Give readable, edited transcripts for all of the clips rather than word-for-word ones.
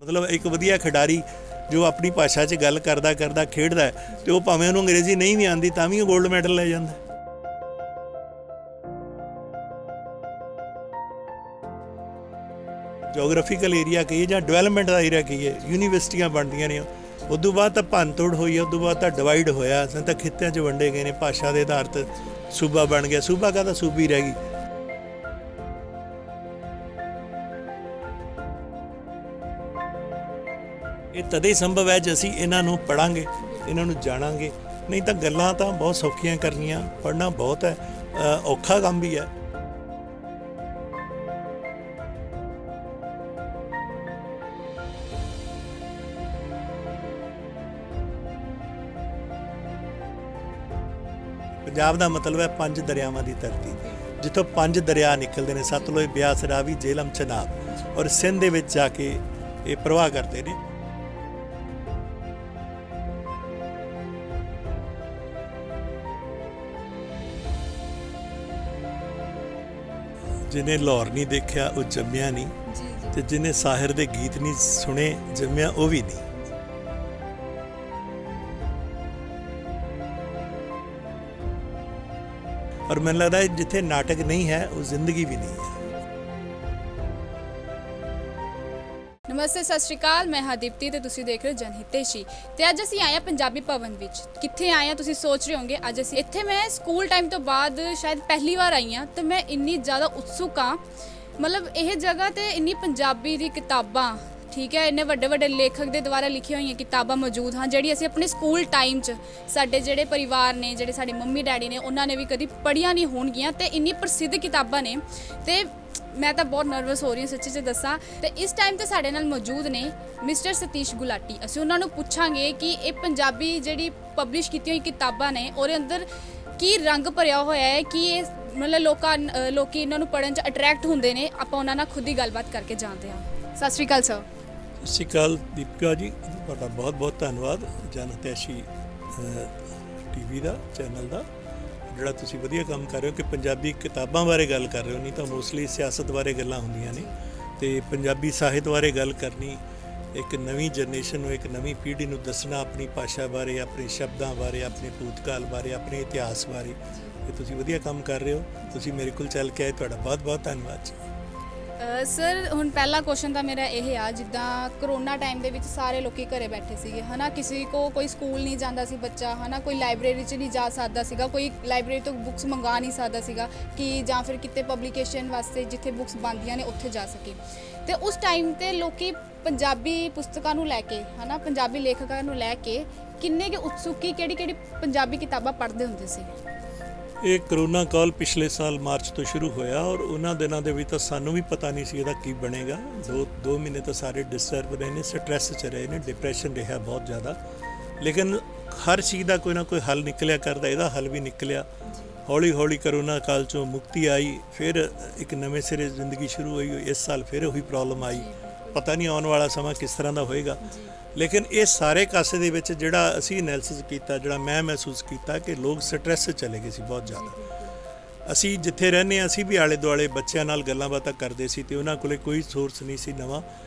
मतलब एक वधिया खिडारी जो अपनी भाषा 'ਚ ਗੱਲ ਕਰਦਾ ਕਰਦਾ ਖੇਡਦਾ ਤੇ ਉਹ ਭਾਵੇਂ ਉਹਨੂੰ ਅੰਗਰੇਜ਼ੀ ਨਹੀਂ ਵੀ ਆਉਂਦੀ ਤਾਂ ਵੀ ਉਹ ਗੋਲਡ ਮੈਡਲ ਲੈ ਜਾਂਦਾ। ਜੋਗ੍ਰਾਫੀਕਲ ਏਰੀਆ ਕਹੀਏ ਜਾਂ ਡਿਵੈਲਪਮੈਂਟ ਦਾ ਏਰੀਆ ਕਹੀਏ, ਯੂਨੀਵਰਸਿਟੀਆਂ ਬਣਦੀਆਂ ਨੇ, ਉਦੋਂ ਬਾਅਦ ਤਾਂ ਭੰਨ ਤੋੜ ਹੋਈ, ਉਦੋਂ ਬਾਅਦ ਤਾਂ ਡਿਵਾਈਡ ਹੋਇਆ, ਤਾਂ ਖਿੱਤਿਆਂ 'ਚ ਵੰਡੇ ਗਏ ਨੇ, ਭਾਸ਼ਾ ਦੇ ਆਧਾਰ 'ਤੇ ਸੂਬਾ ਬਣ ਗਿਆ, ਸੂਬਾ ਕਾਹਦਾ ਸੂਬੀ ਰਹਿ ਗਈ। ਇਹ ਤਦੇ ਸੰਭਵ ਹੈ ਜੇ ਅਸੀਂ ਇਹਨਾਂ ਨੂੰ ਪੜ੍ਹਾਂਗੇ, ਇਹਨਾਂ ਨੂੰ ਜਾਣਾਂਗੇ, ਨਹੀਂ ਤਾਂ ਗੱਲਾਂ ਤਾਂ ਬਹੁਤ ਸੌਖੀਆਂ ਕਰਨੀਆਂ, ਪੜ੍ਹਨਾ ਬਹੁਤ ਹੈ, ਔਖਾ ਕੰਮ ਵੀ ਹੈ। ਪੰਜਾਬ ਦਾ ਮਤਲਬ ਹੈ 5 ਦਰਿਆਵਾਂ ਦੀ ਧਰਤੀ, ਜਿੱਥੋਂ 5 ਦਰਿਆ ਨਿਕਲਦੇ ਨੇ, ਸਤਲੁਜ, ਬਿਆਸ, ਰਾਵੀ, ਜੇਹਲਮ, ਚਨਾਬ, ਔਰ ਸਿੰਧ ਦੇ ਵਿੱਚ ਜਾ ਕੇ ਇਹ ਪ੍ਰਵਾਹ ਕਰਦੇ ਨੇ। ਜਿਹਨੇ ਲਾਹੌਰ ਨਹੀਂ ਦੇਖਿਆ ਉਹ ਜੰਮਿਆ ਨਹੀਂ, ਤੇ ਜਿਹਨੇ ਸਾਹਿਰ ਦੇ ਗੀਤ ਨਹੀਂ ਸੁਣੇ ਜੰਮਿਆ ਉਹ ਵੀ ਨਹੀਂ। और मैंने लगता है जिथे नाटक नहीं है वो जिंदगी भी नहीं है। नमस्ते, सत श्री अकाल, मैं हाँ दीप्ति ते तुसीं देख रहे हो जनहितेशी। ते अज असीं आए पंजाबी भवन विच। कित्थे आए हैं तुसीं सोच रहे होंगे, अज असीं इत्थे मैं स्कूल टाइम तो बाद शायद पहली बार आई हाँ, तो मैं इन्नी ज़्यादा उत्सुक हाँ। मतलब यह जगह ते इन्नी पंजाबी दी किताबां, ठीक है, इन्ने वड्डे वड्डे लेखक के द्वारा लिखी हुई किताबां मौजूद हाँ, जिहड़ी असीं अपने स्कूल टाइम च साडे जिहड़े परिवार ने, जिहड़े साडे मम्मी डैडी ने, उन्होंने भी कभी पढ़िया नहीं होणगियां, ते इन्नी प्रसिद्ध किताबां ने। ते मैं तो बहुत नर्वस हो रही हूँ सच्ची च दसां। ते इस टाइम ते साडे नाल मौजूद ने मिस्टर सतीश गुलाटी। असीं उन्हां नूं पुछांगे कि ये पंजाबी जिहड़ी पब्लिश कीती हुई किताबां ने उहदे अंदर की रंग भरिया होया है, कि ये मतलब लोग इन्हां नूं पढ़न च अट्रैक्ट हुंदे ने। आपां उन्हां नाल खुद ही गलबात करके जानते हैं। सत श्री अकाल सर। ਸਤਿ ਸ਼੍ਰੀ ਅਕਾਲ ਦੀਪਿਕਾ ਜੀ, ਤੁਹਾਡਾ ਬਹੁਤ ਬਹੁਤ ਧੰਨਵਾਦ ਜਨਹਿਤੈਸ਼ੀ ਟੀਵੀ ਦਾ ਚੈਨਲ ਦਾ, ਜਿਹੜਾ ਤੁਸੀਂ ਵਧੀਆ ਕੰਮ ਕਰ ਰਹੇ ਹੋ ਕਿ ਪੰਜਾਬੀ ਕਿਤਾਬਾਂ ਬਾਰੇ ਗੱਲ ਕਰ ਰਹੇ ਹੋ। ਨਹੀਂ ਤਾਂ ਮੋਸਟਲੀ ਸਿਆਸਤ ਬਾਰੇ ਗੱਲਾਂ ਹੁੰਦੀਆਂ ਨੇ, ਤੇ ਪੰਜਾਬੀ ਸਾਹਿਤ ਬਾਰੇ ਗੱਲ ਕਰਨੀ, ਇੱਕ ਨਵੀਂ ਜਨਰੇਸ਼ਨ ਨੂੰ, ਇੱਕ ਨਵੀਂ ਪੀੜ੍ਹੀ ਨੂੰ ਦੱਸਣਾ ਆਪਣੀ ਭਾਸ਼ਾ ਬਾਰੇ, ਆਪਣੇ ਸ਼ਬਦਾਂ ਬਾਰੇ, ਆਪਣੇ ਭੂਤਕਾਲ ਬਾਰੇ, ਆਪਣੇ ਇਤਿਹਾਸ ਬਾਰੇ, ਇਹ ਤੁਸੀਂ ਵਧੀਆ ਕੰਮ ਕਰ ਰਹੇ ਹੋ। ਤੁਸੀਂ ਮੇਰੇ ਕੋਲ ਚੱਲ ਕੇ ਆਏ, ਤੁਹਾਡਾ ਬਹੁਤ ਬਹੁਤ ਧੰਨਵਾਦ ਜੀ। सर हुण पहला क्वेश्चन तो मेरा यह आ, जिद्दां करोना टाइम दे विच सारे लोग घरे बैठे सीगे, है ना, किसी को कोई स्कूल नहीं जाता सी बच्चा, है ना, कोई लाइब्रेरी च नहीं जा सकता सीगा, कोई लाइब्रेरी तो बुक्स मंगा नहीं सकता सीगा, कि जां फिर किते पब्लिकेशन वास्ते जिथे बुक्स बनदियां ने उत्थे जा सके। तो उस टाइम ते लोग पंजाबी पुस्तकां नूं लैके, है ना, पंजाबी लेखकां नूं लैके किन्ने के उत्सुक, की किहड़ी पंजाबी किताबां पढ़दे हुंदे सी। ਇਹ ਕਰੋਨਾ ਕਾਲ ਪਿਛਲੇ ਸਾਲ ਮਾਰਚ ਤੋਂ ਸ਼ੁਰੂ ਹੋਇਆ, ਔਰ ਉਹਨਾਂ ਦਿਨਾਂ ਦੇ ਵਿੱਚ ਤਾਂ ਸਾਨੂੰ ਵੀ ਪਤਾ ਨਹੀਂ ਸੀ ਇਹਦਾ ਕੀ ਬਣੇਗਾ। ਦੋ ਮਹੀਨੇ ਤਾਂ ਸਾਰੇ ਡਿਸਟਰਬ ਰਹੇ ਨੇ, ਸਟ੍ਰੈਸ 'ਚ ਰਹੇ ਨੇ, ਡਿਪਰੈਸ਼ਨ ਰਿਹਾ ਬਹੁਤ ਜ਼ਿਆਦਾ। ਲੇਕਿਨ ਹਰ ਚੀਜ਼ ਦਾ ਕੋਈ ਨਾ ਕੋਈ ਹੱਲ ਨਿਕਲਿਆ ਕਰਦਾ, ਇਹਦਾ ਹੱਲ ਵੀ ਨਿਕਲਿਆ। ਹੌਲੀ ਹੌਲੀ ਕਰੋਨਾ ਕਾਲ 'ਚੋਂ ਮੁਕਤੀ ਆਈ, ਫਿਰ ਇੱਕ ਨਵੇਂ ਸਿਰੇ ਜ਼ਿੰਦਗੀ ਸ਼ੁਰੂ ਹੋਈ। ਇਸ ਸਾਲ ਫਿਰ ਉਹੀ ਪ੍ਰੋਬਲਮ ਆਈ, ਪਤਾ ਨਹੀਂ ਆਉਣ ਵਾਲਾ ਸਮਾਂ ਕਿਸ ਤਰ੍ਹਾਂ ਦਾ ਹੋਏਗਾ। ਲੇਕਿਨ ਇਹ ਸਾਰੇ ਕਾਸੇ ਦੇ ਵਿੱਚ ਜਿਹੜਾ ਅਸੀਂ ਐਨਾਲਿਸਿਸ ਕੀਤਾ, ਜਿਹੜਾ ਮੈਂ ਮਹਿਸੂਸ ਕੀਤਾ ਕਿ ਲੋਕ ਸਟ੍ਰੈਸ 'ਚ ਚਲੇ ਗਏ ਸੀ ਬਹੁਤ ਜ਼ਿਆਦਾ। ਅਸੀਂ ਜਿੱਥੇ ਰਹਿੰਦੇ ਹਾਂ, ਅਸੀਂ ਵੀ ਆਲੇ ਦੁਆਲੇ ਬੱਚਿਆਂ ਨਾਲ ਗੱਲਾਂ ਬਾਤਾਂ ਕਰਦੇ ਸੀ, ਅਤੇ ਉਹਨਾਂ ਕੋਲ ਕੋਈ ਸੋਰਸ ਨਹੀਂ ਸੀ ਨਵਾਂ।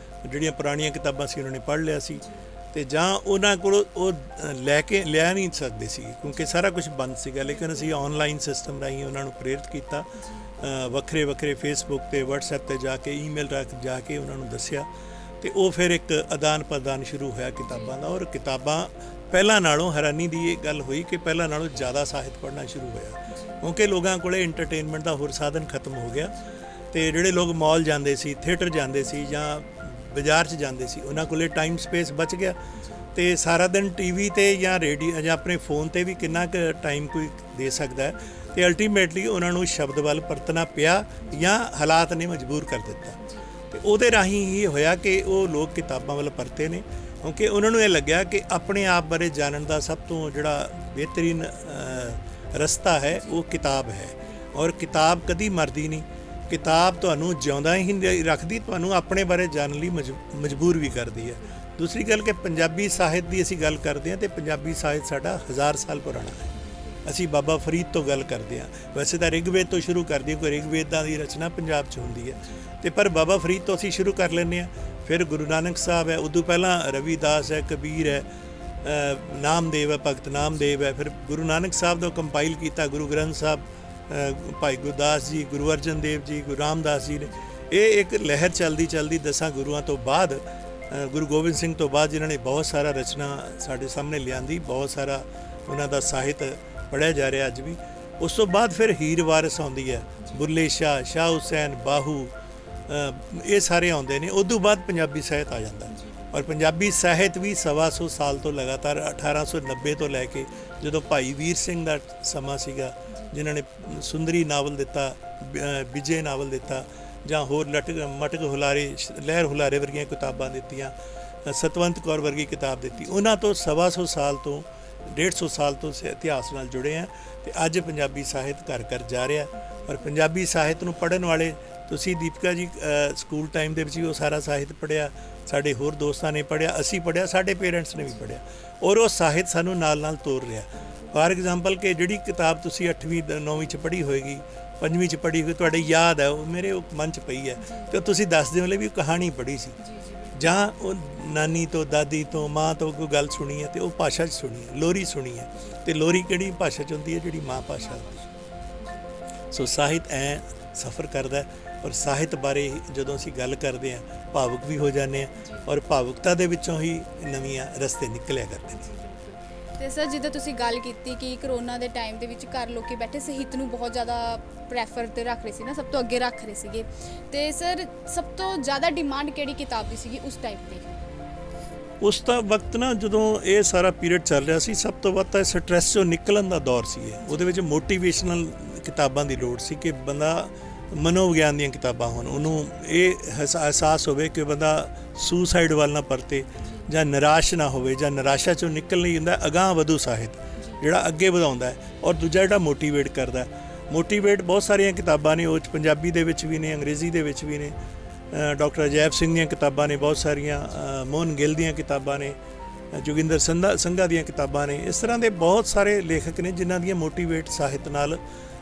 ਜਿਹੜੀਆਂ ਪੁਰਾਣੀਆਂ ਕਿਤਾਬਾਂ ਸੀ ਉਹਨਾਂ ਨੇ ਪੜ੍ਹ ਲਿਆ ਸੀ, ਅਤੇ ਜਾਂ ਉਹਨਾਂ ਕੋਲ ਉਹ ਲਿਆ ਨਹੀਂ ਸਕਦੇ ਸੀ ਕਿਉਂਕਿ ਸਾਰਾ ਕੁਝ ਬੰਦ ਸੀਗਾ। ਲੇਕਿਨ ਅਸੀਂ ਔਨਲਾਈਨ ਸਿਸਟਮ ਰਾਹੀਂ ਉਹਨਾਂ ਨੂੰ ਪ੍ਰੇਰਿਤ ਕੀਤਾ, ਵੱਖਰੇ ਵੱਖਰੇ ਫੇਸਬੁੱਕ 'ਤੇ, ਵਟਸਐਪ 'ਤੇ ਜਾ ਕੇ, ਈਮੇਲ ਰਾਹੀਂ ਜਾ ਕੇ ਉਹਨਾਂ ਨੂੰ ਦੱਸਿਆ, ਅਤੇ ਉਹ ਫਿਰ ਇੱਕ ਆਦਾਨ ਪ੍ਰਦਾਨ ਸ਼ੁਰੂ ਹੋਇਆ ਕਿਤਾਬਾਂ ਦਾ। ਔਰ ਕਿਤਾਬਾਂ ਪਹਿਲਾਂ ਨਾਲੋਂ, ਹੈਰਾਨੀ ਦੀ ਇਹ ਗੱਲ ਹੋਈ ਕਿ ਪਹਿਲਾਂ ਨਾਲੋਂ ਜ਼ਿਆਦਾ ਸਾਹਿਤ ਪੜ੍ਹਨਾ ਸ਼ੁਰੂ ਹੋਇਆ, ਕਿਉਂਕਿ ਲੋਕਾਂ ਕੋਲ ਇੰਟਰਟੇਨਮੈਂਟ ਦਾ ਹੋਰ ਸਾਧਨ ਖਤਮ ਹੋ ਗਿਆ। ਅਤੇ ਜਿਹੜੇ ਲੋਕ ਮਾਲ ਜਾਂਦੇ ਸੀ, ਥੀਏਟਰ ਜਾਂਦੇ ਸੀ, ਜਾਂ ਬਾਜ਼ਾਰ 'ਚ ਜਾਂਦੇ ਸੀ, ਉਹਨਾਂ ਕੋਲ ਟਾਈਮ ਸਪੇਸ ਬਚ ਗਿਆ। ਅਤੇ ਸਾਰਾ ਦਿਨ ਟੀਵੀ 'ਤੇ ਜਾਂ ਰੇਡੀਓ ਜਾਂ ਆਪਣੇ ਫੋਨ 'ਤੇ ਵੀ ਕਿੰਨਾ ਕੁ ਟਾਈਮ ਕੋਈ ਦੇ ਸਕਦਾ ਹੈ, ਅਤੇ ਅਲਟੀਮੇਟਲੀ ਉਹਨਾਂ ਨੂੰ ਸ਼ਬਦ ਵੱਲ ਪਰਤਣਾ ਪਿਆ ਜਾਂ ਹਾਲਾਤ ਨੇ ਮਜਬੂਰ ਕਰ ਦਿੱਤਾ। ਅਤੇ ਉਹਦੇ ਰਾਹੀਂ ਹੀ ਹੋਇਆ ਕਿ ਉਹ ਲੋਕ ਕਿਤਾਬਾਂ ਵੱਲ ਪਰਤੇ ਨੇ, ਕਿਉਂਕਿ ਉਹਨਾਂ ਨੂੰ ਇਹ ਲੱਗਿਆ ਕਿ ਆਪਣੇ ਆਪ ਬਾਰੇ ਜਾਣਨ ਦਾ ਸਭ ਤੋਂ ਜਿਹੜਾ ਬਿਹਤਰੀਨ ਰਸਤਾ ਹੈ ਉਹ ਕਿਤਾਬ ਹੈ। ਔਰ ਕਿਤਾਬ ਕਦੀ ਮਰਦੀ ਨਹੀਂ, ਕਿਤਾਬ ਤੁਹਾਨੂੰ ਜਿਉਂਦਾ ਹੀ ਨਹੀਂ ਰੱਖਦੀ, ਤੁਹਾਨੂੰ ਆਪਣੇ ਬਾਰੇ ਜਾਣਨ ਲਈ ਮਜਬੂਰ ਵੀ ਕਰਦੀ ਹੈ। ਦੂਸਰੀ ਗੱਲ ਕਿ ਪੰਜਾਬੀ ਸਾਹਿਤ ਦੀ ਅਸੀਂ ਗੱਲ ਕਰਦੇ ਹਾਂ, ਅਤੇ ਪੰਜਾਬੀ ਸਾਹਿਤ ਸਾਡਾ 1000 ਸਾਲ ਪੁਰਾਣਾ ਹੈ। ਅਸੀਂ ਬਾਬਾ ਫਰੀਦ ਤੋਂ ਗੱਲ ਕਰਦੇ ਹਾਂ, ਵੈਸੇ ਤਾਂ ਰਿਗਵੇਦ ਤੋਂ ਸ਼ੁਰੂ ਕਰਦੇ ਹਾਂ, ਕੋਈ ਰਿਗਵੇਦਾਂ ਦੀ ਰਚਨਾ ਪੰਜਾਬ 'ਚ ਹੁੰਦੀ ਹੈ, ਅਤੇ ਪਰ ਬਾਬਾ ਫਰੀਦ ਤੋਂ ਅਸੀਂ ਸ਼ੁਰੂ ਕਰ ਲੈਂਦੇ ਹਾਂ। ਫਿਰ ਗੁਰੂ ਨਾਨਕ ਸਾਹਿਬ ਹੈ, ਉਦੋਂ ਪਹਿਲਾਂ ਰਵੀਦਾਸ ਹੈ, ਕਬੀਰ ਹੈ, ਨਾਮਦੇਵ ਹੈ, ਭਗਤ ਨਾਮਦੇਵ ਹੈ। ਫਿਰ ਗੁਰੂ ਨਾਨਕ ਸਾਹਿਬ ਦਾ ਕੰਪਾਈਲ ਕੀਤਾ ਗੁਰੂ ਗ੍ਰੰਥ ਸਾਹਿਬ, ਭਾਈ ਗੁਰਦਾਸ ਜੀ, ਗੁਰੂ ਅਰਜਨ ਦੇਵ ਜੀ, ਗੁਰੂ ਰਾਮਦਾਸ ਜੀ ਨੇ। ਇਹ ਇੱਕ ਲਹਿਰ ਚੱਲਦੀ ਦਸਾਂ ਗੁਰੂਆਂ ਤੋਂ ਬਾਅਦ, ਗੁਰੂ ਗੋਬਿੰਦ ਸਿੰਘ ਤੋਂ ਬਾਅਦ, ਜਿਨ੍ਹਾਂ ਨੇ ਬਹੁਤ ਸਾਰਾ ਰਚਨਾ ਸਾਡੇ ਸਾਹਮਣੇ ਲਿਆਂਦੀ, ਬਹੁਤ ਸਾਰਾ ਉਹਨਾਂ ਦਾ ਸਾਹਿਤ ਪੜ੍ਹਿਆ ਜਾ ਰਿਹਾ ਅੱਜ ਵੀ। ਉਸ ਤੋਂ ਬਾਅਦ ਫਿਰ ਹੀਰ ਵਾਰਿਸ ਆਉਂਦੀ ਹੈ, ਬੁੱਲੇ ਸ਼ਾਹ, ਸ਼ਾਹ ਹੁਸੈਨ, ਬਾਹੂ, ਇਹ ਸਾਰੇ ਆਉਂਦੇ ਨੇ। ਉਦੋਂ ਬਾਅਦ ਪੰਜਾਬੀ ਸਾਹਿਤ ਆ ਜਾਂਦਾ। ਔਰ ਪੰਜਾਬੀ ਸਾਹਿਤ ਵੀ 125 ਸਾਲ ਤੋਂ ਲਗਾਤਾਰ 1890 ਤੋਂ ਲੈ ਕੇ ਜਦੋਂ ਭਾਈ ਵੀਰ ਸਿੰਘ ਦਾ ਸਮਾਂ ਸੀਗਾ, ਜਿਨ੍ਹਾਂ ਨੇ ਸੁੰਦਰੀ ਨਾਵਲ ਦਿੱਤਾ, ਵਿਜੇ ਨਾਵਲ ਦਿੱਤਾ, ਜਾਂ ਹੋਰ ਮਟਕ ਹੁਲਾਰੇ, ਲਹਿਰ ਹੁਲਾਰੇ ਵਰਗੀਆਂ ਕਿਤਾਬਾਂ ਦਿੱਤੀਆਂ, ਸਤਵੰਤ ਕੌਰ ਵਰਗੀ ਕਿਤਾਬ ਦਿੱਤੀ। ਉਹਨਾਂ ਤੋਂ 125 ਸਾਲ ਤੋਂ 150 ਸਾਲ ਤੋਂ ਇਤਿਹਾਸ ਨਾਲ ਜੁੜੇ ਆ। ਤੇ ਅੱਜ ਪੰਜਾਬੀ ਸਾਹਿਤ ਘਰ ਘਰ ਜਾ ਰਿਹਾ। ਔਰ ਪੰਜਾਬੀ ਸਾਹਿਤ ਨੂੰ ਪੜ੍ਹਨ ਵਾਲੇ, ਤੁਸੀਂ ਦੀਪਿਕਾ ਜੀ ਸਕੂਲ ਟਾਈਮ ਦੇ ਵਿੱਚ ਵੀ ਉਹ ਸਾਰਾ ਸਾਹਿਤ ਪੜ੍ਹਿਆ, ਸਾਡੇ ਹੋਰ ਦੋਸਤਾਂ ਨੇ ਪੜ੍ਹਿਆ, ਅਸੀਂ ਪੜ੍ਹਿਆ, ਸਾਡੇ ਪੇਰੈਂਟਸ ਨੇ ਵੀ ਪੜ੍ਹਿਆ। ਔਰ ਉਹ ਸਾਹਿਤ ਸਾਨੂੰ ਨਾਲ ਤੋਰ ਰਿਹਾ। ਫਾਰ ਐਗਜ਼ਾਮਪਲ ਕਿ ਜਿਹੜੀ ਕਿਤਾਬ ਤੁਸੀਂ 8ਵੀਂ 9ਵੀਂ 'ਚ ਪੜ੍ਹੀ ਹੋਏਗੀ, 5ਵੀਂ 'ਚ ਪੜ੍ਹੀ ਹੋਈ, ਤੁਹਾਡੇ ਯਾਦ ਹੈ, ਉਹ ਮੇਰੇ ਉਹ ਮਨ 'ਚ ਪਈ ਹੈ, ਤੇ ਤੁਸੀਂ ਦੱਸਦੇ ਹੋ ਵੀ ਕਹਾਣੀ ਪੜ੍ਹੀ ਸੀ, ਜਾਂ ਉਹ ਨਾਨੀ ਤੋਂ, ਦਾਦੀ ਤੋਂ, ਮਾਂ ਤੋਂ ਕੋਈ ਗੱਲ ਸੁਣੀ ਹੈ ਤੇ ਉਹ ਭਾਸ਼ਾ 'ਚ ਸੁਣੀ ਹੈ, ਲੋਰੀ ਸੁਣੀ ਹੈ। ਤੇ ਲੋਰੀ ਕਿਹੜੀ ਭਾਸ਼ਾ 'ਚ ਹੁੰਦੀ ਹੈ? ਜਿਹੜੀ ਮਾਂ ਭਾਸ਼ਾ ਹੁੰਦੀ। ਸੋ ਸਾਹਿਤ ਐ ਸਫ਼ਰ ਕਰਦਾ। ਔਰ ਸਾਹਿਤ ਬਾਰੇ ਜਦੋਂ ਅਸੀਂ ਗੱਲ ਕਰਦੇ ਹਾਂ, ਭਾਵੁਕ ਵੀ ਹੋ ਜਾਂਦੇ ਹਾਂ, ਔਰ ਭਾਵੁਕਤਾ ਦੇ ਵਿੱਚੋਂ ਹੀ ਨਵੀਆਂ ਰਸਤੇ ਨਿਕਲਿਆ ਕਰਦੇ ਨੇ। ਤੇ ਸਰ, ਜਿੱਦਾਂ ਤੁਸੀਂ ਗੱਲ ਕੀਤੀ ਕਿ ਕਰੋਨਾ ਦੇ ਟਾਈਮ ਦੇ ਵਿੱਚ ਘਰ ਲੋਕੀ ਬੈਠੇ ਸਾਹਿਤ ਨੂੰ ਬਹੁਤ ਜ਼ਿਆਦਾ ਪ੍ਰੈਫਰ ਤੇ ਰੱਖ ਰਹੇ ਸੀ ਨਾ, ਸਭ ਤੋਂ ਅੱਗੇ ਰੱਖ ਰਹੇ ਸੀਗੇ। ਤੇ ਸਰ, ਸਭ ਤੋਂ ਜ਼ਿਆਦਾ ਡਿਮਾਂਡ ਕਿਹੜੀ ਕਿਤਾਬ ਦੀ ਸੀਗੀ ਉਸ ਟਾਈਮ ਤੇ? ਉਸ ਤਾਂ ਵਕਤ ਨਾ, ਜਦੋਂ ਇਹ ਸਾਰਾ ਪੀਰੀਅਡ ਚੱਲ ਰਿਹਾ ਸੀ, ਸਭ ਤੋਂ ਵੱਧ ਤਾਂ ਸਟ੍ਰੈਸ ਚੋਂ ਨਿਕਲਣ ਦਾ ਦੌਰ ਸੀ ਇਹ। ਉਹਦੇ ਵਿੱਚ ਮੋਟੀਵੇਸ਼ਨਲ ਕਿਤਾਬਾਂ ਦੀ ਲੋੜ ਸੀ ਕਿ ਬੰਦਾ ਮਨੋਵਿਗਿਆਨ ਦੀਆਂ ਕਿਤਾਬਾਂ ਹੋਣ, ਉਹਨੂੰ ਇਹ ਅਹਿਸਾਸ ਹੋਵੇ ਕਿ ਬੰਦਾ ਸੁਸਾਈਡ ਵੱਲ ਨਾ ਪਰਤੇ, ਜਾਂ ਨਿਰਾਸ਼ ਨਾ ਹੋਵੇ, ਜਾਂ ਨਿਰਾਸ਼ਾ ਚੋਂ ਨਿਕਲ ਨਹੀਂ ਹੁੰਦਾ। ਅਗਾਂਹ ਵਧੂ ਸਾਹਿਤ ਜਿਹੜਾ ਅੱਗੇ ਵਧਾਉਂਦਾ ਹੈ। ਔਰ ਦੂਜਾ ਜਿਹੜਾ ਮੋਟੀਵੇਟ ਕਰਦਾ। ਮੋਟੀਵੇਟ ਬਹੁਤ ਸਾਰੀਆਂ ਕਿਤਾਬਾਂ ਨੇ, ਉਹ 'ਚ ਪੰਜਾਬੀ ਦੇ ਵਿੱਚ ਵੀ ਨੇ, ਅੰਗਰੇਜ਼ੀ ਦੇ ਵਿੱਚ ਵੀ ਨੇ। ਡਾਕਟਰ ਅਜੈਬ ਸਿੰਘ ਦੀਆਂ ਕਿਤਾਬਾਂ ਨੇ ਬਹੁਤ ਸਾਰੀਆਂ, ਮੋਹਨ ਗਿੱਲ ਦੀਆਂ ਕਿਤਾਬਾਂ ਨੇ, ਜੋਗਿੰਦਰ ਸੰਘਾ ਦੀਆਂ ਕਿਤਾਬਾਂ ਨੇ। ਇਸ ਤਰ੍ਹਾਂ ਦੇ ਬਹੁਤ ਸਾਰੇ ਲੇਖਕ ਨੇ ਜਿਨ੍ਹਾਂ ਦੀਆਂ ਮੋਟੀਵੇਟ ਸਾਹਿਤ ਨਾਲ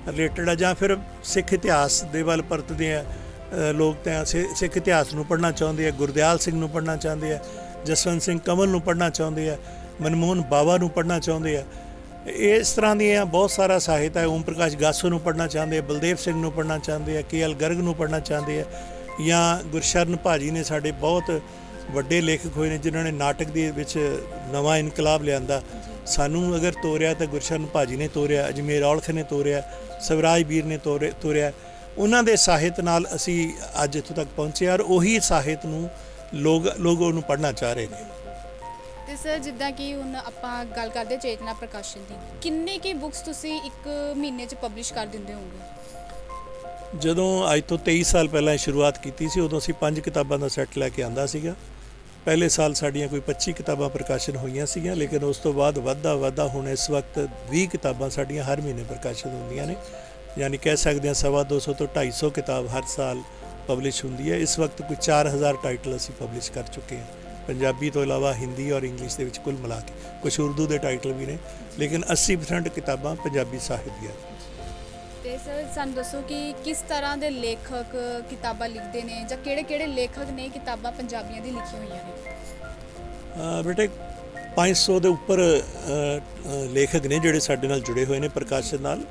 ਰਿਲੇਟਡ ਆ। ਜਾਂ ਫਿਰ ਸਿੱਖ ਇਤਿਹਾਸ ਦੇ ਵੱਲ ਪਰਤਦੇ ਆ ਲੋਕ, ਤਾਂ ਸਿੱਖ ਇਤਿਹਾਸ ਨੂੰ ਪੜ੍ਹਨਾ ਚਾਹੁੰਦੇ ਆ, ਗੁਰਦਿਆਲ ਸਿੰਘ ਨੂੰ ਪੜ੍ਹਨਾ ਚਾਹੁੰਦੇ ਆ, ਜਸਵੰਤ ਸਿੰਘ ਕੰਵਲ ਨੂੰ ਪੜ੍ਹਨਾ ਚਾਹੁੰਦੇ ਆ, ਮਨਮੋਹਨ ਬਾਵਾ ਨੂੰ ਪੜ੍ਹਨਾ ਚਾਹੁੰਦੇ ਆ। ਇਸ ਤਰ੍ਹਾਂ ਦੀਆਂ ਬਹੁਤ ਸਾਰਾ ਸਾਹਿਤ ਹੈ। ਓਮ ਪ੍ਰਕਾਸ਼ ਗਾਸੋ ਨੂੰ ਪੜ੍ਹਨਾ ਚਾਹੁੰਦੇ ਆ, ਬਲਦੇਵ ਸਿੰਘ ਨੂੰ ਪੜ੍ਹਨਾ ਚਾਹੁੰਦੇ ਆ, KL ਗਰਗ ਨੂੰ ਪੜ੍ਹਨਾ ਚਾਹੁੰਦੇ ਆ। ਜਾਂ ਗੁਰਸ਼ਰਨ ਭਾਜੀ ਨੇ, ਸਾਡੇ ਬਹੁਤ ਵੱਡੇ ਲੇਖਕ ਹੋਏ ਨੇ ਜਿਨ੍ਹਾਂ ਨੇ ਨਾਟਕ ਦੇ ਵਿੱਚ ਨਵਾਂ ਇਨਕਲਾਬ ਲਿਆਂਦਾ। ਸਾਨੂੰ ਅਗਰ ਤੋਰਿਆ ਤਾਂ ਗੁਰਸ਼ਰਨ ਭਾਜੀ ਨੇ ਤੋਰਿਆ, ਅਜਮੇਰ ਔਲਖ ਨੇ ਤੋਰਿਆ, ਸਵਰਾਜ ਵੀਰ ਨੇ ਤੋਰਿਆ। ਉਹਨਾਂ ਦੇ ਸਾਹਿਤ ਨਾਲ ਅਸੀਂ ਅੱਜ ਇੱਥੋਂ ਤੱਕ ਪਹੁੰਚੇ। ਔਰ ਉਹੀ ਸਾਹਿਤ ਨੂੰ ਲੋਕ ਉਹਨੂੰ ਪੜ੍ਹਨਾ ਚਾਹ ਰਹੇ ਨੇ। ਤੇ ਸਰ, ਜਿੱਦਾਂ ਕਿ ਹੁਣ ਆਪਾਂ ਗੱਲ ਕਰਦੇ ਚੇਤਨਾ ਪ੍ਰਕਾਸ਼ਨ ਦੀ, ਕਿੰਨੇ ਕੀ ਬੁੱਕਸ ਤੁਸੀਂ ਇੱਕ ਮਹੀਨੇ 'ਚ ਪਬਲਿਸ਼ ਕਰ ਦਿੰਦੇ ਹੋਵੋਗੇ? ਜਦੋਂ ਅੱਜ ਤੋਂ 23 ਸਾਲ ਪਹਿਲਾਂ ਸ਼ੁਰੂਆਤ ਕੀਤੀ ਸੀ, ਉਦੋਂ ਅਸੀਂ 5 ਕਿਤਾਬਾਂ ਦਾ ਸੈੱਟ ਲੈ ਕੇ ਆਂਦਾ ਸੀਗਾ। ਪਹਿਲੇ ਸਾਲ ਸਾਡੀਆਂ ਕੋਈ 25 ਕਿਤਾਬਾਂ ਪ੍ਰਕਾਸ਼ਨ ਹੋਈਆਂ ਸੀਗੀਆਂ, ਲੇਕਿਨ ਉਸ ਤੋਂ ਬਾਅਦ ਵੱਧਦਾ ਹੁਣ ਇਸ ਵਕਤ 20 ਕਿਤਾਬਾਂ ਸਾਡੀਆਂ ਹਰ ਮਹੀਨੇ ਪ੍ਰਕਾਸ਼ਿਤ ਹੁੰਦੀਆਂ ਨੇ। ਯਾਨੀ ਕਹਿ ਸਕਦੇ ਹਾਂ 250 ਤੋਂ 250 ਕਿਤਾਬ ਹਰ ਸਾਲ ਪਬਲਿਸ਼ ਹੁੰਦੀ ਹੈ। ਇਸ ਵਕਤ ਕੋਈ 4000 ਟਾਈਟਲ ਅਸੀਂ ਪਬਲਿਸ਼ ਕਰ ਚੁੱਕੇ ਹਾਂ, ਪੰਜਾਬੀ ਤੋਂ ਇਲਾਵਾ ਹਿੰਦੀ ਔਰ ਇੰਗਲਿਸ਼ ਦੇ ਵਿੱਚ ਕੁੱਲ ਮਿਲਾ ਕੇ। ਕੁਝ ਉਰਦੂ ਦੇ ਟਾਈਟਲ ਵੀ ਨੇ, ਲੇਕਿਨ 80% ਕਿਤਾਬਾਂ ਪੰਜਾਬੀ ਸਾਹਿਤ ਦੀਆਂ। ਤੇ ਸਰ, ਸਾਨੂੰ ਦੱਸੋ ਕਿ ਕਿਸ ਤਰ੍ਹਾਂ ਦੇ ਲੇਖਕ ਕਿਤਾਬਾਂ ਲਿਖਦੇ ਨੇ, ਜਾਂ ਕਿਹੜੇ ਲੇਖਕ ਨੇ ਕਿਤਾਬਾਂ ਪੰਜਾਬੀਆਂ ਦੀ ਲਿਖੀਆਂ ਹੋਈਆਂ ਨੇ? ਬੇਟੇ 500 ਦੇ ਉੱਪਰ ਲੇਖਕ ਨੇ ਜਿਹੜੇ ਸਾਡੇ ਨਾਲ ਜੁੜੇ ਹੋਏ ਨੇ ਪ੍ਰਕਾਸ਼ਨ ਨਾਲ।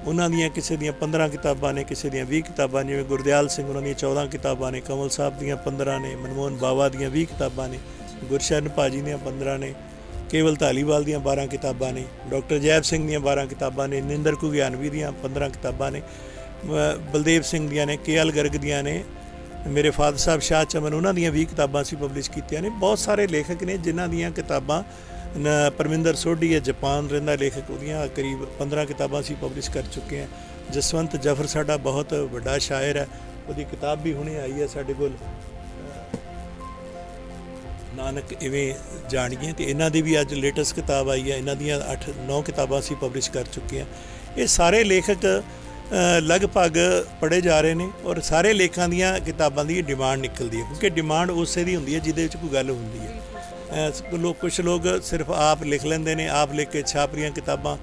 ਉਹਨਾਂ ਦੀਆਂ ਕਿਸੇ ਦੀਆਂ 15 ਕਿਤਾਬਾਂ ਨੇ, ਕਿਸੇ ਦੀਆਂ 20 ਕਿਤਾਬਾਂ। ਜਿਵੇਂ ਗੁਰਦਿਆਲ ਸਿੰਘ, ਉਹਨਾਂ ਦੀਆਂ 14 ਕਿਤਾਬਾਂ ਨੇ, ਕੰਵਲ ਸਾਹਿਬ ਦੀਆਂ 15 ਨੇ, ਮਨਮੋਹਨ ਬਾਵਾ ਦੀਆਂ 20 ਕਿਤਾਬਾਂ ਨੇ, ਗੁਰਸ਼ਰਨ ਭਾਜੀ ਦੀਆਂ 15 ਨੇ, ਕੇਵਲ ਧਾਲੀਵਾਲ ਦੀਆਂ 12 ਕਿਤਾਬਾਂ ਨੇ, ਡਾਕਟਰ ਜੈਬ ਸਿੰਘ ਦੀਆਂ 12 ਕਿਤਾਬਾਂ ਨੇ, ਨਿੰਦਰ ਘੁਗਿਆਨਵੀ ਦੀਆਂ 15 ਕਿਤਾਬਾਂ ਨੇ, ਬਲਦੇਵ ਸਿੰਘ ਦੀਆਂ ਨੇ, KL ਗਰਗ ਦੀਆਂ ਨੇ, ਮੇਰੇ ਫਾਦਰ ਸਾਹਿਬ ਸ਼ਾਹ ਚਮਨ, ਉਹਨਾਂ ਦੀਆਂ 20 ਕਿਤਾਬਾਂ ਅਸੀਂ ਪਬਲਿਸ਼ ਕੀਤੀਆਂ ਨੇ। ਬਹੁਤ ਸਾਰੇ ਲੇਖਕ ਨੇ ਜਿਨ੍ਹਾਂ ਦੀਆਂ ਕਿਤਾਬਾਂ, ਪਰਮਿੰਦਰ ਸੋਢੀ ਹੈ, ਜਾਪਾਨ ਰਹਿੰਦਾ ਲੇਖਕ, ਉਹਦੀਆਂ ਕਰੀਬ 15 ਕਿਤਾਬਾਂ ਅਸੀਂ ਪਬਲਿਸ਼ ਕਰ ਚੁੱਕੇ ਹਾਂ। ਜਸਵੰਤ ਜਫਰ ਸਾਡਾ ਬਹੁਤ ਵੱਡਾ ਸ਼ਾਇਰ ਹੈ, ਉਹਦੀ ਕਿਤਾਬ ਵੀ ਹੁਣੇ ਆਈ ਹੈ ਸਾਡੇ ਕੋਲ, ਨਾਨਕ ਇਵੇਂ ਜਾਣੀਏ। ਤੇ ਇਹਨਾਂ ਦੀ ਵੀ ਅੱਜ ਲੇਟੈਸਟ ਕਿਤਾਬ ਆਈ ਹੈ। ਇਹਨਾਂ ਦੀਆਂ 8-9 ਕਿਤਾਬਾਂ ਅਸੀਂ ਪਬਲਿਸ਼ ਕਰ ਚੁੱਕੇ ਹਾਂ। ਇਹ ਸਾਰੇ ਲੇਖਕ ਲਗਭਗ ਪੜ੍ਹੇ ਜਾ ਰਹੇ ਨੇ, ਔਰ ਸਾਰੇ ਲੇਖਾਂ ਦੀਆਂ ਕਿਤਾਬਾਂ ਦੀ ਡਿਮਾਂਡ ਨਿਕਲਦੀ ਹੈ, ਕਿਉਂਕਿ ਡਿਮਾਂਡ ਉਸੇ ਦੀ ਹੁੰਦੀ ਹੈ ਜਿਹਦੇ ਵਿੱਚ ਕੋਈ ਗੱਲ ਹੁੰਦੀ ਹੈ। ਕੁਛ ਲੋਕ ਸਿਰਫ ਆਪ ਲਿਖ ਲੈਂਦੇ ਨੇ, ਆਪ ਲਿਖ ਕੇ ਛਾਪ ਰਹੀਆਂ ਕਿਤਾਬਾਂ,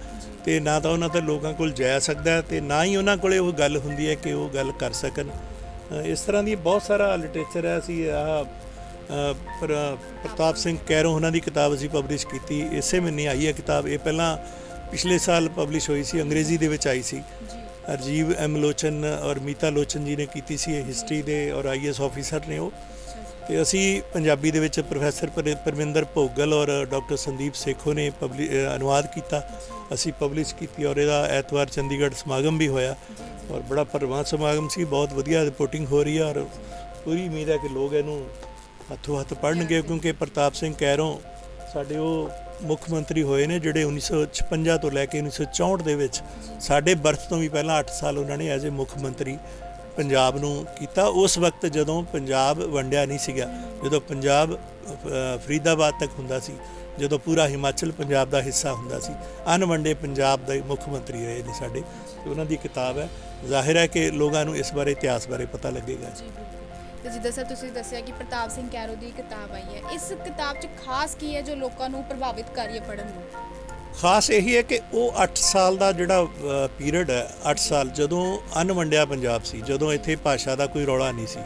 ਤੇ ਨਾ ਤਾਂ ਉਹਨਾਂ 'ਤੇ ਲੋਕਾਂ ਕੋਲ ਜਾ ਸਕਦਾ, ਤੇ ਨਾ ਹੀ ਉਹਨਾਂ ਕੋਲੇ ਉਹ ਗੱਲ ਹੁੰਦੀ ਹੈ ਕਿ ਉਹ ਗੱਲ ਕਰ ਸਕਣ। ਇਸ ਤਰ੍ਹਾਂ ਦੀ ਬਹੁਤ ਸਾਰਾ ਲਿਟਰੇਚਰ ਹੈ। ਅਸੀਂ ਪਰ ਪ੍ਰਤਾਪ ਸਿੰਘ ਕੈਰੋਂ ਉਹਨਾਂ ਦੀ ਕਿਤਾਬ ਅਸੀਂ ਪਬਲਿਸ਼ ਕੀਤੀ, ਇਸੇ ਮਹੀਨੇ ਆਈ ਹੈ ਕਿਤਾਬ। ਇਹ ਪਹਿਲਾਂ ਪਿਛਲੇ ਸਾਲ ਪਬਲਿਸ਼ ਹੋਈ ਸੀ, ਅੰਗਰੇਜ਼ੀ ਦੇ ਵਿੱਚ ਆਈ ਸੀ। ਰਾਜੀਵ ਐਮ ਲੋਚਨ ਔਰ ਮੀਤਾ ਲੋਚਨ ਜੀ ਨੇ ਕੀਤੀ ਸੀ, ਇਹ ਹਿਸਟਰੀ ਦੇ ਔਰ IAS ਆਫੀਸਰ ਨੇ ਉਹ। ਤੇ ਅਸੀਂ ਪੰਜਾਬੀ ਦੇ ਵਿੱਚ ਪ੍ਰੋਫੈਸਰ ਪਰਮਿੰਦਰ ਭੋਗਲ ਔਰ ਡਾਕਟਰ ਸੰਦੀਪ ਸੇਖੋ ਨੇ ਅਨੁਵਾਦ ਕੀਤਾ, ਅਸੀਂ ਪਬਲਿਸ਼ ਕੀਤੀ। ਔਰ ਇਹਦਾ ਐਤਵਾਰ ਚੰਡੀਗੜ੍ਹ ਸਮਾਗਮ ਵੀ ਹੋਇਆ ਔਰ ਬੜਾ ਪ੍ਰਵਾਨ ਸਮਾਗਮ ਸੀ, ਬਹੁਤ ਵਧੀਆ ਰਿਪੋਰਟਿੰਗ ਹੋ ਰਹੀ ਹੈ ਔਰ ਪੂਰੀ ਉਮੀਦ ਹੈ ਕਿ ਲੋਕ ਇਹਨੂੰ ਹੱਥੋਂ ਹੱਥ ਪੜ੍ਹਨਗੇ, ਕਿਉਂਕਿ ਪ੍ਰਤਾਪ ਸਿੰਘ ਕੈਰੋਂ ਸਾਡੇ ਉਹ ਮੁੱਖ ਮੰਤਰੀ ਹੋਏ ਨੇ ਜਿਹੜੇ 1956 ਤੋਂ ਲੈ ਕੇ 1964 ਦੇ ਵਿੱਚ, ਸਾਡੇ ਬਰਥ ਤੋਂ ਵੀ ਪਹਿਲਾਂ 8 ਸਾਲ ਉਹਨਾਂ ਨੇ ਐਜ਼ ਏ ਮੁੱਖ ਮੰਤਰੀ ਪੰਜਾਬ ਨੂੰ ਕੀਤਾ। ਉਸ ਵਕਤ ਜਦੋਂ ਪੰਜਾਬ ਵੰਡਿਆ ਨਹੀਂ ਸੀਗਾ, ਜਦੋਂ ਪੰਜਾਬ ਫਰੀਦਾਬਾਦ ਤੱਕ ਹੁੰਦਾ ਸੀ, ਜਦੋਂ ਪੂਰਾ ਹਿਮਾਚਲ ਪੰਜਾਬ ਦਾ ਹਿੱਸਾ ਹੁੰਦਾ ਸੀ, ਅਨਵੰਡੇ ਪੰਜਾਬ ਦੇ ਮੁੱਖ ਮੰਤਰੀ ਰਹੇ ਨੇ ਸਾਡੇ। ਤੇ ਉਹਨਾਂ ਦੀ ਕਿਤਾਬ ਹੈ, ਜ਼ਾਹਿਰ ਹੈ ਕਿ ਲੋਕਾਂ ਨੂੰ ਇਸ ਬਾਰੇ, ਇਤਿਹਾਸ ਬਾਰੇ ਪਤਾ ਲੱਗੇਗਾ। ਤੇ ਜਿੱਦਾਂ ਸਰ ਤੁਸੀਂ ਦੱਸਿਆ ਕਿ ਪ੍ਰਤਾਪ ਸਿੰਘ ਕੈਰੋਂ ਦੀ ਕਿਤਾਬ ਆਈ ਹੈ, ਇਸ ਕਿਤਾਬ 'ਚ ਖਾਸ ਕੀ ਹੈ ਜੋ ਲੋਕਾਂ ਨੂੰ ਪ੍ਰਭਾਵਿਤ ਕਰ ਰਹੀ ਹੈ ਪੜ੍ਹਨ ਨੂੰ? ਖਾਸ ਇਹੀ ਹੈ ਕਿ ਉਹ 8 ਸਾਲ ਦਾ ਜਿਹੜਾ ਪੀਰੀਅਡ ਹੈ, 8 ਸਾਲ ਜਦੋਂ ਅਨਵੰਡਿਆ ਪੰਜਾਬ ਸੀ, ਜਦੋਂ ਇੱਥੇ ਭਾਸ਼ਾ ਦਾ ਕੋਈ ਰੌਲਾ ਨਹੀਂ ਸੀ,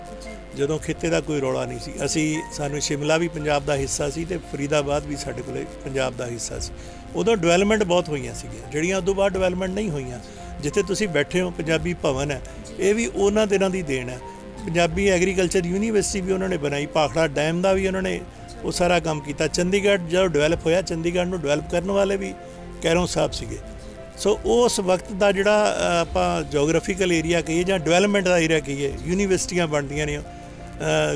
ਜਦੋਂ ਖਿੱਤੇ ਦਾ ਕੋਈ ਰੌਲਾ ਨਹੀਂ ਸੀ, ਸਾਨੂੰ ਸ਼ਿਮਲਾ ਵੀ ਪੰਜਾਬ ਦਾ ਹਿੱਸਾ ਸੀ ਤੇ ਫਰੀਦਾਬਾਦ ਵੀ ਸਾਡੇ ਕੋਲੇ ਪੰਜਾਬ ਦਾ ਹਿੱਸਾ ਸੀ। ਉਦੋਂ ਡਿਵੈਲਪਮੈਂਟ ਬਹੁਤ ਹੋਈਆਂ ਸੀਗੀਆਂ, ਜਿਹੜੀਆਂ ਉਦੋਂ ਬਾਅਦ ਡਿਵੈਲਪਮੈਂਟ ਨਹੀਂ ਹੋਈਆਂ। ਜਿੱਥੇ ਤੁਸੀਂ ਬੈਠੇ ਹੋ ਪੰਜਾਬੀ ਭਵਨ ਹੈ, ਇਹ ਵੀ ਉਹਨਾਂ ਦਿਨਾਂ ਦੀ ਦੇਣ ਹੈ। ਪੰਜਾਬੀ ਐਗਰੀਕਲਚਰ ਯੂਨੀਵਰਸਿਟੀ ਵੀ ਉਹਨਾਂ ਨੇ ਬਣਾਈ, ਭਾਖੜਾ ਡੈਮ ਦਾ ਵੀ ਉਹਨਾਂ ਨੇ ਉਹ ਸਾਰਾ ਕੰਮ ਕੀਤਾ। ਚੰਡੀਗੜ੍ਹ ਜਦੋਂ ਡਿਵੈਲਪ ਹੋਇਆ, ਚੰਡੀਗੜ੍ਹ ਨੂੰ ਡਿਵੈਲਪ ਕਰਨ ਵਾਲੇ ਵੀ ਕੈਰੋਂ ਸਾਹਿਬ ਸੀਗੇ। ਸੋ ਉਸ ਵਕਤ ਦਾ ਜਿਹੜਾ ਆਪਾਂ ਜੀਓਗ੍ਰਾਫੀਕਲ ਏਰੀਆ ਕਹੀਏ ਜਾਂ ਡਿਵੈਲਪਮੈਂਟ ਦਾ ਏਰੀਆ ਕਹੀਏ, ਯੂਨੀਵਰਸਿਟੀਆਂ ਬਣਦੀਆਂ ਨੇ।